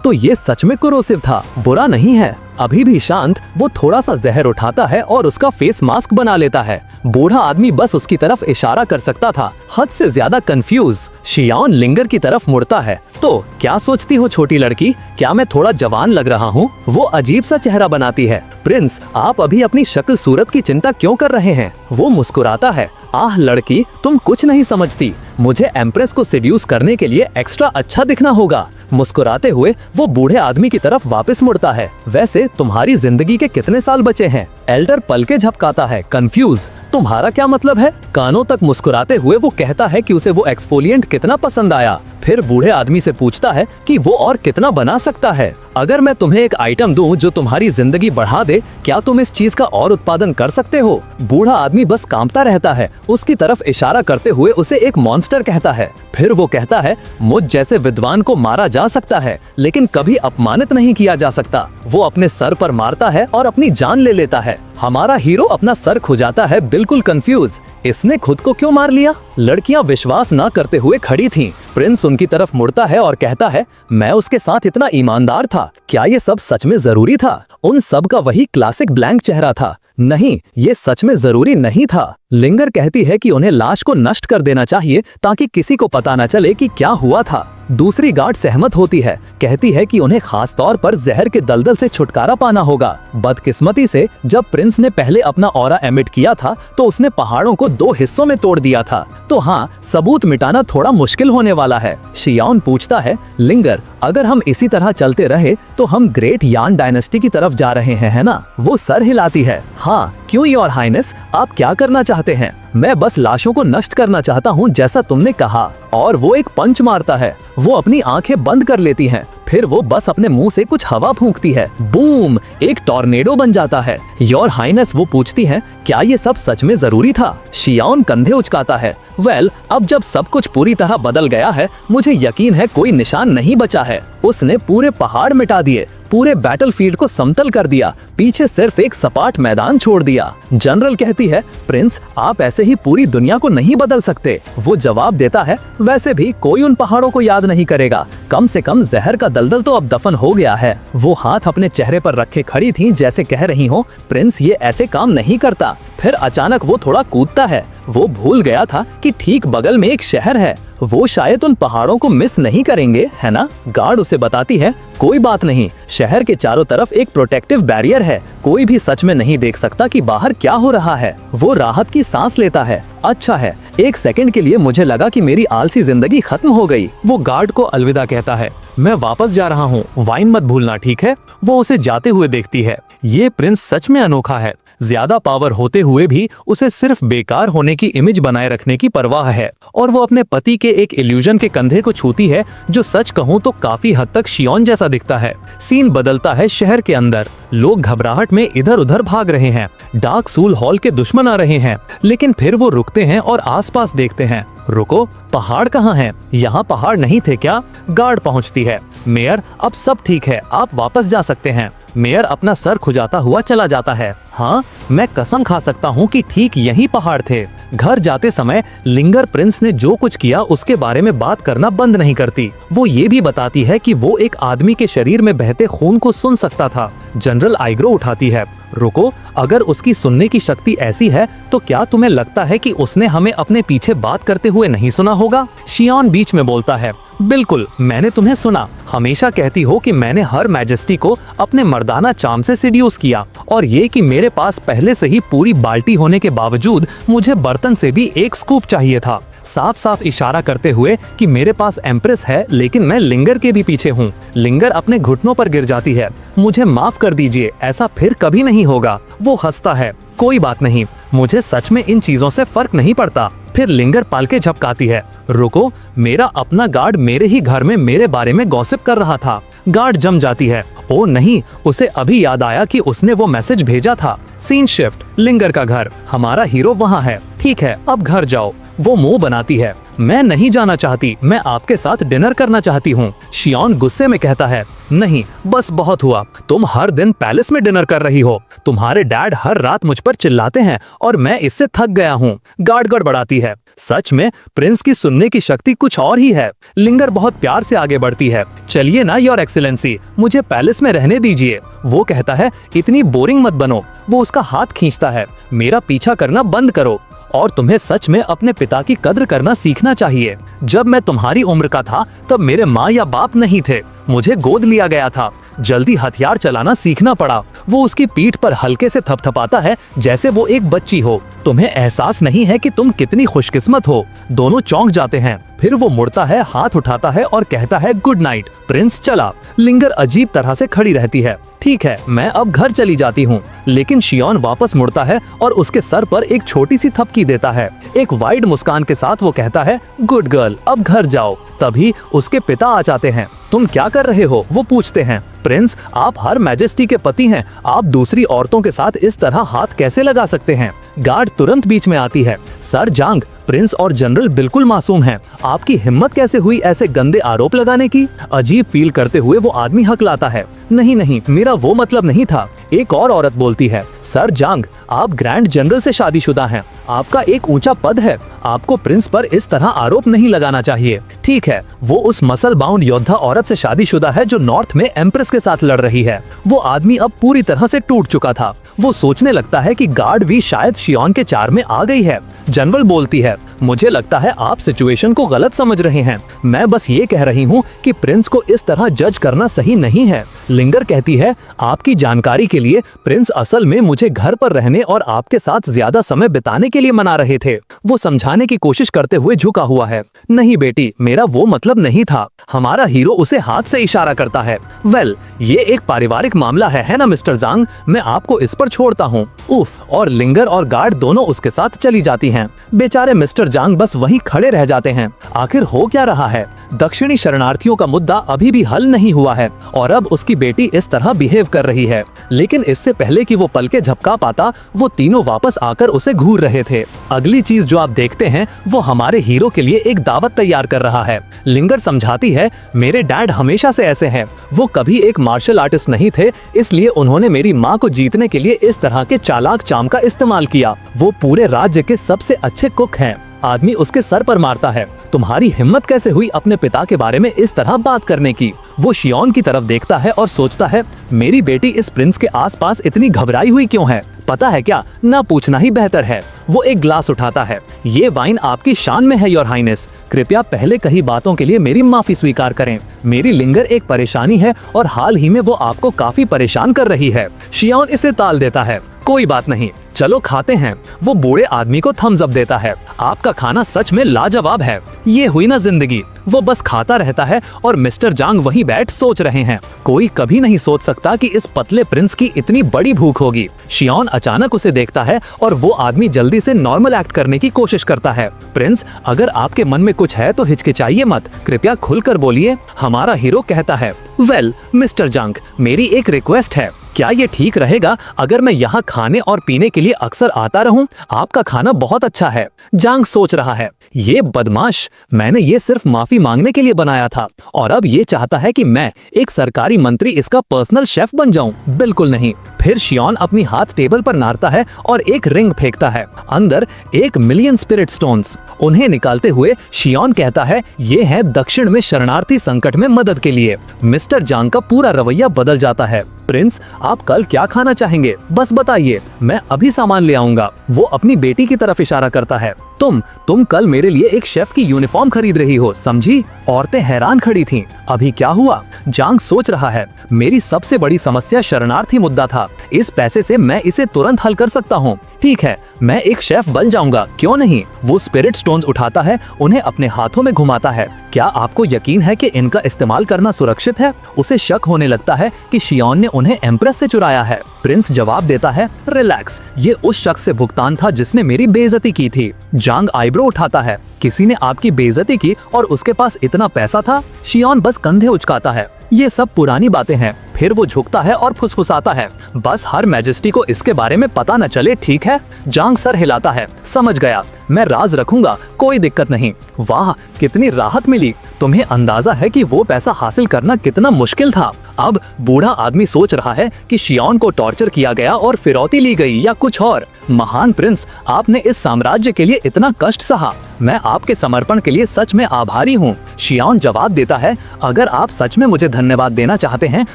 तो ये सच में कोरोसिव था, बुरा नहीं है। अभी भी शांत, वो थोड़ा सा जहर उठाता है और उसका फेस मास्क बना लेता है। बूढ़ा आदमी बस उसकी तरफ इशारा कर सकता था, हद से ज्यादा कंफ्यूज। शियान लिंगर की तरफ मुड़ता है, तो क्या सोचती हो छोटी लड़की, क्या मैं थोड़ा जवान लग रहा हूँ? वो अजीब सा चेहरा बनाती है। प्रिंस, आप अभी अपनी शक्ल सूरत की चिंता क्यों कर रहे हैं? वो मुस्कुराता है, आह लड़की, तुम कुछ नहीं समझती, मुझे एम्प्रेस को सेड्यूस करने के लिए एक्स्ट्रा अच्छा दिखना होगा। मुस्कुराते हुए वो बूढ़े आदमी की तरफ वापस मुड़ता है। वैसे तुम्हारी जिंदगी के कितने साल बचे हैं? एल्डर पलके झपकाता है, कंफ्यूज। तुम्हारा क्या मतलब है? कानों तक मुस्कुराते हुए वो कहता है कि उसे वो एक्सफोलिएंट कितना पसंद आया। फिर बूढ़े आदमी से पूछता है कि वो और कितना बना सकता है। अगर मैं तुम्हें एक आइटम दूं जो तुम्हारी जिंदगी बढ़ा दे, क्या तुम इस चीज का और उत्पादन कर सकते हो? बूढ़ा आदमी बस कांपता रहता है, उसकी तरफ इशारा करते हुए उसे एक मॉन्स्टर कहता है। फिर वो कहता है, मुझ जैसे विद्वान को मारा जा सकता है, लेकिन कभी अपमानित नहीं किया जा सकता। वो अपने सर पर मारता है और अपनी जान ले लेता है। हमारा हीरो अपना सर खुजाता है, बिल्कुल कंफ्यूज। इसने खुद को क्यों मार लिया? लड़कियां विश्वास न करते हुए खड़ी थीं। प्रिंस उनकी तरफ मुड़ता है और कहता है, मैं उसके साथ इतना ईमानदार था, क्या ये सब सच में जरूरी था? उन सब का वही क्लासिक ब्लैंक चेहरा था। नहीं, ये सच में जरूरी नहीं था। लिंगर कहती है कि उन्हें लाश को नष्ट कर देना चाहिए ताकि किसी को पता न चले कि क्या हुआ था। दूसरी गार्ड सहमत होती है, कहती है कि उन्हें खास तौर पर जहर के दलदल से छुटकारा पाना होगा। बदकिस्मती से जब प्रिंस ने पहले अपना ऑरा एमिट किया था तो उसने पहाड़ों को 2 हिस्सों में तोड़ दिया था, तो हाँ, सबूत मिटाना थोड़ा मुश्किल होने वाला है। शियान पूछता है, लिंगर, अगर हम इसी तरह चलते रहे तो हम ग्रेट यान डायनेस्टी की तरफ जा रहे हैं, है ना? वो सर हिलाती है, हाँ, क्यों योर हाइनेस, आप क्या करना चाहते हैं? मैं बस लाशों को नष्ट करना चाहता हूँ, जैसा तुमने कहा। और वो एक पंच मारता है। वो अपनी आंखें बंद कर लेती हैं, फिर वो बस अपने मुंह से कुछ हवा फूंकती है, बूम, एक टॉर्नेडो बन जाता है। योर हाइनेस, वो पूछती है, क्या ये सब सच में जरूरी था? शियान कंधे उचकाता है, वेल, अब जब सब कुछ पूरी तरह बदल गया है, मुझे यकीन है कोई निशान नहीं बचा है। उसने पूरे पहाड़ मिटा दिए, पूरे बैटलफील्ड को समतल कर दिया, पीछे सिर्फ एक सपाट मैदान छोड़ दिया। जनरल कहती है, प्रिंस, आप ऐसे ही पूरी दुनिया को नहीं बदल सकते। वो जवाब देता है, वैसे भी कोई उन पहाड़ों को याद नहीं करेगा, कम से कम जहर का दलदल तो अब दफन हो गया है। वो हाथ अपने चेहरे पर रखे खड़ी थीं, जैसे कह रही हो, प्रिंस ये ऐसे काम नहीं करता। फिर अचानक वो थोड़ा कूदता है। वो भूल गया था कि ठीक बगल में एक शहर है, वो शायद उन पहाड़ों को मिस नहीं करेंगे, है ना? गार्ड उसे बताती है, कोई बात नहीं, शहर के चारों तरफ एक प्रोटेक्टिव बैरियर है, कोई भी सच में नहीं देख सकता कि बाहर क्या हो रहा है। वो राहत की सांस लेता है, अच्छा है, एक सेकंड के लिए मुझे लगा कि मेरी आलसी जिंदगी खत्म हो गई। वो गार्ड को अलविदा कहता है, मैं वापस जा रहा हूँ, वाइन मत भूलना, ठीक है? वो उसे जाते हुए देखती है। ये प्रिंस सच में अनोखा है। ज्यादा पावर होते हुए भी उसे सिर्फ बेकार होने की इमेज बनाए रखने की परवाह है, और वो अपने पति के एक इल्यूजन के कंधे को छूती है जो सच कहूँ तो काफी हद तक शियोन जैसा दिखता है। सीन बदलता है शहर के अंदर। लोग घबराहट में इधर उधर भाग रहे हैं। डार्क सूल हॉल के दुश्मन आ रहे हैं, लेकिन फिर वो रुकते हैं और आसपास देखते हैं। रुको, पहाड़ कहाँ हैं? यहाँ पहाड़ नहीं थे क्या? गार्ड पहुँचती है। मेयर, अब सब ठीक है, आप वापस जा सकते हैं। मेयर अपना सर खुजाता हुआ चला जाता है। हाँ, मैं कसम खा सकता हूँ कि ठीक यही पहाड़ थे। घर जाते समय लिंगर प्रिंस ने जो कुछ किया उसके बारे में बात करना बंद नहीं करती। वो ये भी बताती है कि वो एक आदमी के शरीर में बहते खून को सुन सकता था। जनरल आइग्रो उठाती है। रुको, अगर उसकी सुनने की शक्ति ऐसी है तो क्या तुम्हें लगता है कि उसने हमें अपने पीछे बात करते हुए नहीं सुना होगा? शियोन बीच में बोलता है। बिल्कुल, मैंने तुम्हें सुना। हमेशा कहती हो कि मैंने हर मैजेस्टी को अपने मर्दाना चार्म से सिड्यूस किया, और ये कि मेरे पास पहले से ही पूरी बाल्टी होने के बावजूद मुझे बर्तन से भी एक स्कूप चाहिए था। साफ साफ इशारा करते हुए कि मेरे पास एम्प्रेस है, लेकिन मैं लिंगर के भी पीछे हूँ। लिंगर अपने घुटनों पर गिर जाती है। मुझे माफ कर दीजिए, ऐसा फिर कभी नहीं होगा। वो हंसता है। कोई बात नहीं, मुझे सच में इन चीजों से फर्क नहीं पड़ता। फिर लिंगर पालके झपकाती है। रुको, मेरा अपना गार्ड मेरे ही घर में मेरे बारे में गॉसिप कर रहा था। गार्ड जम जाती है। ओ नहीं, उसे अभी याद आया कि उसने वो मैसेज भेजा था। सीन शिफ्ट, लिंगर का घर। हमारा हीरो वहाँ है। ठीक है, अब घर जाओ। वो मुंह बनाती है। मैं नहीं जाना चाहती, मैं आपके साथ डिनर करना चाहती हूँ। शियोन गुस्से में कहता है। नहीं, बस बहुत हुआ। तुम हर दिन पैलेस में डिनर कर रही हो। तुम्हारे डैड हर रात मुझ पर चिल्लाते हैं और मैं इससे थक गया हूँ। गार्ड गड़बड़ाती है। सच में प्रिंस की सुनने की शक्ति कुछ और ही है। लिंगर बहुत प्यार से आगे बढ़ती है। चलिए ना योर एक्सीलेंसी, मुझे पैलेस में रहने दीजिए। वो कहता है, इतनी बोरिंग मत बनो। वो उसका हाथ खींचता है। मेरा पीछा करना बंद करो, और तुम्हें सच में अपने पिता की कद्र करना सीखना चाहिए। जब मैं तुम्हारी उम्र का था तब मेरे माँ या बाप नहीं थे। मुझे गोद लिया गया था। जल्दी हथियार चलाना सीखना पड़ा। वो उसकी पीठ पर हल्के से थपथपाता है जैसे वो एक बच्ची हो। तुम्हें एहसास नहीं है कि तुम कितनी खुशकिस्मत हो। दोनों चौंक जाते हैं। फिर वो मुड़ता है, हाथ उठाता है और कहता है, गुड नाइट। प्रिंस चला। लिंगर अजीब तरह से खड़ी रहती है। ठीक है, मैं अब घर चली जाती हूँ। लेकिन शियोन वापस मुड़ता है और उसके सर पर एक छोटी सी थपकी देता है। एक वाइड मुस्कान के साथ वो कहता है, गुड गर्ल, अब घर जाओ। तभी उसके पिता आ जाते हैं। तुम क्या कर रहे हो? वो पूछते हैं। प्रिंस, आप हर मैजेस्टी के पति हैं। आप दूसरी औरतों के साथ इस तरह हाथ कैसे लगा सकते हैं? गार्ड तुरंत बीच में आती है। सर जांग, प्रिंस और जनरल बिल्कुल मासूम हैं। आपकी हिम्मत कैसे हुई ऐसे गंदे आरोप लगाने की? अजीब फील करते हुए वो आदमी हकलाता है। नहीं नहीं, मेरा वो मतलब नहीं था। एक और औरत बोलती है। सर जांग, आप ग्रैंड जनरल से शादीशुदा हैं। आपका एक ऊंचा पद है। आपको प्रिंस पर इस तरह आरोप नहीं लगाना चाहिए। ठीक है, वो उस मसल बाउंड योद्धा औरत से शादीशुदा है जो नॉर्थ में एम्प्रेस के साथ लड़ रही है। वो आदमी अब पूरी तरह से टूट चुका था। वो सोचने लगता है कि गार्ड भी शायद शियोन के चार में आ गई है। जनरल बोलती है, मुझे लगता है आप सिचुएशन को गलत समझ रहे हैं। मैं बस ये कह रही हूँ कि प्रिंस को इस तरह जज करना सही नहीं है। लिंगर कहती है, आपकी जानकारी के लिए प्रिंस असल में मुझे घर पर रहने और आपके साथ ज्यादा समय बिताने के लिए मना रहे थे। वो समझाने की कोशिश करते हुए झुका हुआ है। नहीं बेटी, मेरा वो मतलब नहीं था। हमारा हीरो उसे हाथ से इशारा करता है। वेल, ये एक पारिवारिक मामला है ना मिस्टर जांग? मैं आपको इस पर छोड़ता हूँ। उफ, और लिंगर और गार्ड दोनों उसके साथ चली जाती हैं। बेचारे मिस्टर जांग बस वहीं खड़े रह जाते हैं। आखिर हो क्या रहा है? दक्षिणी शरणार्थियों का मुद्दा अभी भी हल नहीं हुआ है और अब उसकी बेटी इस तरह बिहेव कर रही है। लेकिन इससे पहले कि वो पलके झपका पाता, वो तीनों वापस आकर उसे घूर रहे थे। अगली चीज जो आप देखते हैं वो हमारे हीरो के लिए एक दावत तैयार कर रहा है। लिंगर समझाती है, मेरे डैड हमेशा से ऐसे हैं। वो कभी एक मार्शल आर्टिस्ट नहीं थे, इसलिए उन्होंने मेरी माँ को जीतने के लिए इस तरह के चालाक चाम का इस्तेमाल किया। वो पूरे राज्य के सबसे अच्छे कुक हैं। आदमी उसके सर पर मारता है। तुम्हारी हिम्मत कैसे हुई अपने पिता के बारे में इस तरह बात करने की? वो शियोन की तरफ देखता है और सोचता है, मेरी बेटी इस प्रिंस के आसपास इतनी घबराई हुई क्यों है? पता है क्या, ना पूछना ही बेहतर है। वो एक ग्लास उठाता है। ये वाइन आपकी शान में है योर हाइनेस। कृपया पहले कही बातों के लिए मेरी माफी स्वीकार करें। मेरी लिंगर एक परेशानी है और हाल ही में वो आपको काफी परेशान कर रही है। शियोन इसे टाल देता है। कोई बात नहीं, चलो खाते हैं। वो बूढ़े आदमी को थम्स अप देता है। आपका खाना सच में लाजवाब है। ये हुई ना जिंदगी। वो बस खाता रहता है और मिस्टर जांग वहीं बैठ सोच रहे हैं। कोई कभी नहीं सोच सकता कि इस पतले प्रिंस की इतनी बड़ी भूख होगी। शियोन अचानक उसे देखता है और वो आदमी जल्दी से नॉर्मल एक्ट करने की कोशिश करता है। प्रिंस, अगर आपके मन में कुछ है तो हिचकिचाइए मत, कृपया खुलकर बोलिए। हमारा हीरो कहता है, वेल मिस्टर जांग, मेरी एक रिक्वेस्ट है। क्या ये ठीक रहेगा अगर मैं यहाँ खाने और पीने के लिए अक्सर आता रहूं? आपका खाना बहुत अच्छा है। जांग सोच रहा है, ये बदमाश, मैंने ये सिर्फ माफी मांगने के लिए बनाया था और अब ये चाहता है कि मैं एक सरकारी मंत्री इसका पर्सनल शेफ बन जाऊं। बिल्कुल नहीं। फिर शियोन अपनी हाथ टेबल पर मारता है और एक रिंग फेंकता है। अंदर 1,000,000 स्पिरिट स्टोन्स। उन्हें निकालते हुए शियोन कहता है, ये है दक्षिण में शरणार्थी संकट में मदद के लिए। मिस्टर जांग का पूरा रवैया बदल जाता है। प्रिंस, आप कल क्या खाना चाहेंगे? बस बताइए, मैं अभी सामान ले आऊंगा। वो अपनी बेटी की तरफ इशारा करता है। तुम कल मेरे लिए एक शेफ की यूनिफॉर्म खरीद रही हो, समझी? औरतें हैरान खड़ी थीं। अभी क्या हुआ? जांग सोच रहा है, मेरी सबसे बड़ी समस्या शरणार्थी मुद्दा था। इस पैसे से मैं इसे तुरंत हल कर सकता हूँ। ठीक है, मैं एक शेफ बन जाऊंगा, क्यों नहीं? वो स्पिरिट स्टोन्स उठाता है, उन्हें अपने हाथों में घुमाता है। क्या आपको यकीन है कि इनका इस्तेमाल करना सुरक्षित है? उसे शक होने लगता है कि शियोन ने उन्हें एम्प्रेस से चुराया है। प्रिंस जवाब देता है, रिलैक्स, ये उस शख्स से भुगतान था जिसने मेरी बेइज्जती की थी। जांग आईब्रो उठाता है, किसी ने आपकी बेइज्जती की और उसके पास इतना पैसा था? शियोन बस कंधे उचकाता है, ये सब पुरानी बातें हैं। फिर वो झुकता है और फुसफुसाता है, बस हर मैजेस्टी को इसके बारे में पता न चले, ठीक है? जांग सर हिलाता है, समझ गया, मैं राज रखूंगा, कोई दिक्कत नहीं। वाह, कितनी राहत मिली। तुम्हें अंदाजा है कि वो पैसा हासिल करना कितना मुश्किल था। अब बूढ़ा आदमी सोच रहा है कि शियोन को टॉर्चर किया गया और फिरौती ली गई या कुछ और। महान प्रिंस, आपने इस साम्राज्य के लिए इतना कष्ट सहा, मैं आपके समर्पण के लिए सच में आभारी हूँ। शियोन जवाब देता है, अगर आप सच में मुझे धन्यवाद देना चाहते हैं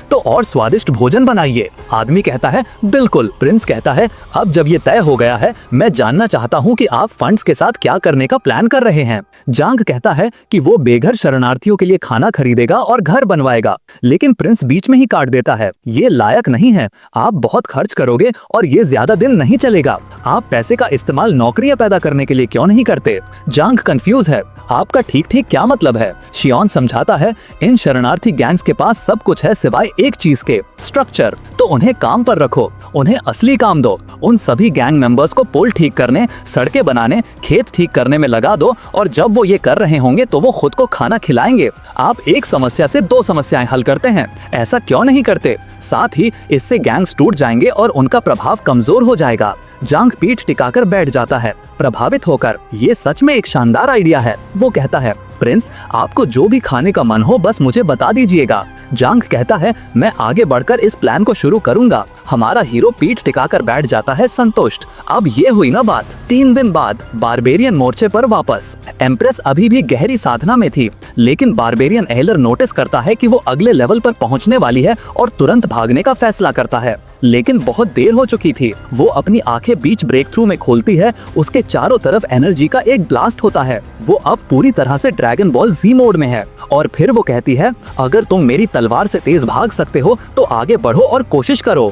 तो और स्वादिष्ट भोजन बनाइए। आदमी कहता है, बिल्कुल। प्रिंस कहता है, अब जब ये तय हो गया है, मैं जानना चाहता हूँ कि आप फंड्स के साथ क्या करने का प्लान कर रहे हैं। जांग कहता है कि वो बेघर शरणार्थियों के लिए खाना खरीदेगा और घर बनवाएगा, लेकिन प्रिंस बीच में ही काट देता है, ये लायक नहीं है। आप बहुत खर्च करोगे और ये ज्यादा दिन नहीं चलेगा। आप पैसे का इस्तेमाल नौकरियां पैदा करने के लिए क्यों नहीं करते? जांग कंफ्यूज है, आपका ठीक ठीक क्या मतलब है? शियोन समझाता है, इन शरणार्थी गैंग्स के पास सब कुछ है सिवाय एक चीज के, स्ट्रक्चर। तो उन्हें काम पर रखो, उन्हें असली काम दो। उन सभी गैंग मेंबर्स को पुल ठीक करने, सड़कें बनाने, खेत ठीक करने में लगा दो और जब वो ये कर रहे होंगे तो वो खुद को खाना खिलाएंगे। आप एक समस्या से दो समस्याएं हल करते हैं, ऐसा क्यों नहीं करते? साथ ही इससे गैंग्स टूट जाएंगे और उनका प्रभाव कमजोर हो जाएगा। जांग पीठ टिकाकर बैठ जाता है, प्रभावित होकर। ये सच में एक शानदार आइडिया है। वो कहता है, प्रिंस, आपको जो भी खाने का मन हो बस मुझे बता दीजिएगा। जांग कहता है, मैं आगे बढ़कर इस प्लान को शुरू करूंगा। हमारा हीरो पीठ टिकाकर बैठ जाता है, संतुष्ट। अब ये हुई ना बात। 3 दिन बाद बारबेरियन मोर्चे पर वापस। एम्प्रेस अभी भी गहरी साधना में थी, लेकिन बारबेरियन एहलर नोटिस करता है कि वो अगले लेवल पर पहुंचने वाली है और तुरंत भागने का फैसला करता है, लेकिन बहुत देर हो चुकी थी। वो अपनी आंखें बीच ब्रेक थ्रू में खोलती है, उसके चारों तरफ एनर्जी का एक ब्लास्ट होता है। वो अब पूरी तरह से ड्रैगन बॉल जी मोड में है और फिर वो कहती है, अगर तुम मेरी तलवार से तेज भाग सकते हो तो आगे बढ़ो और कोशिश करो।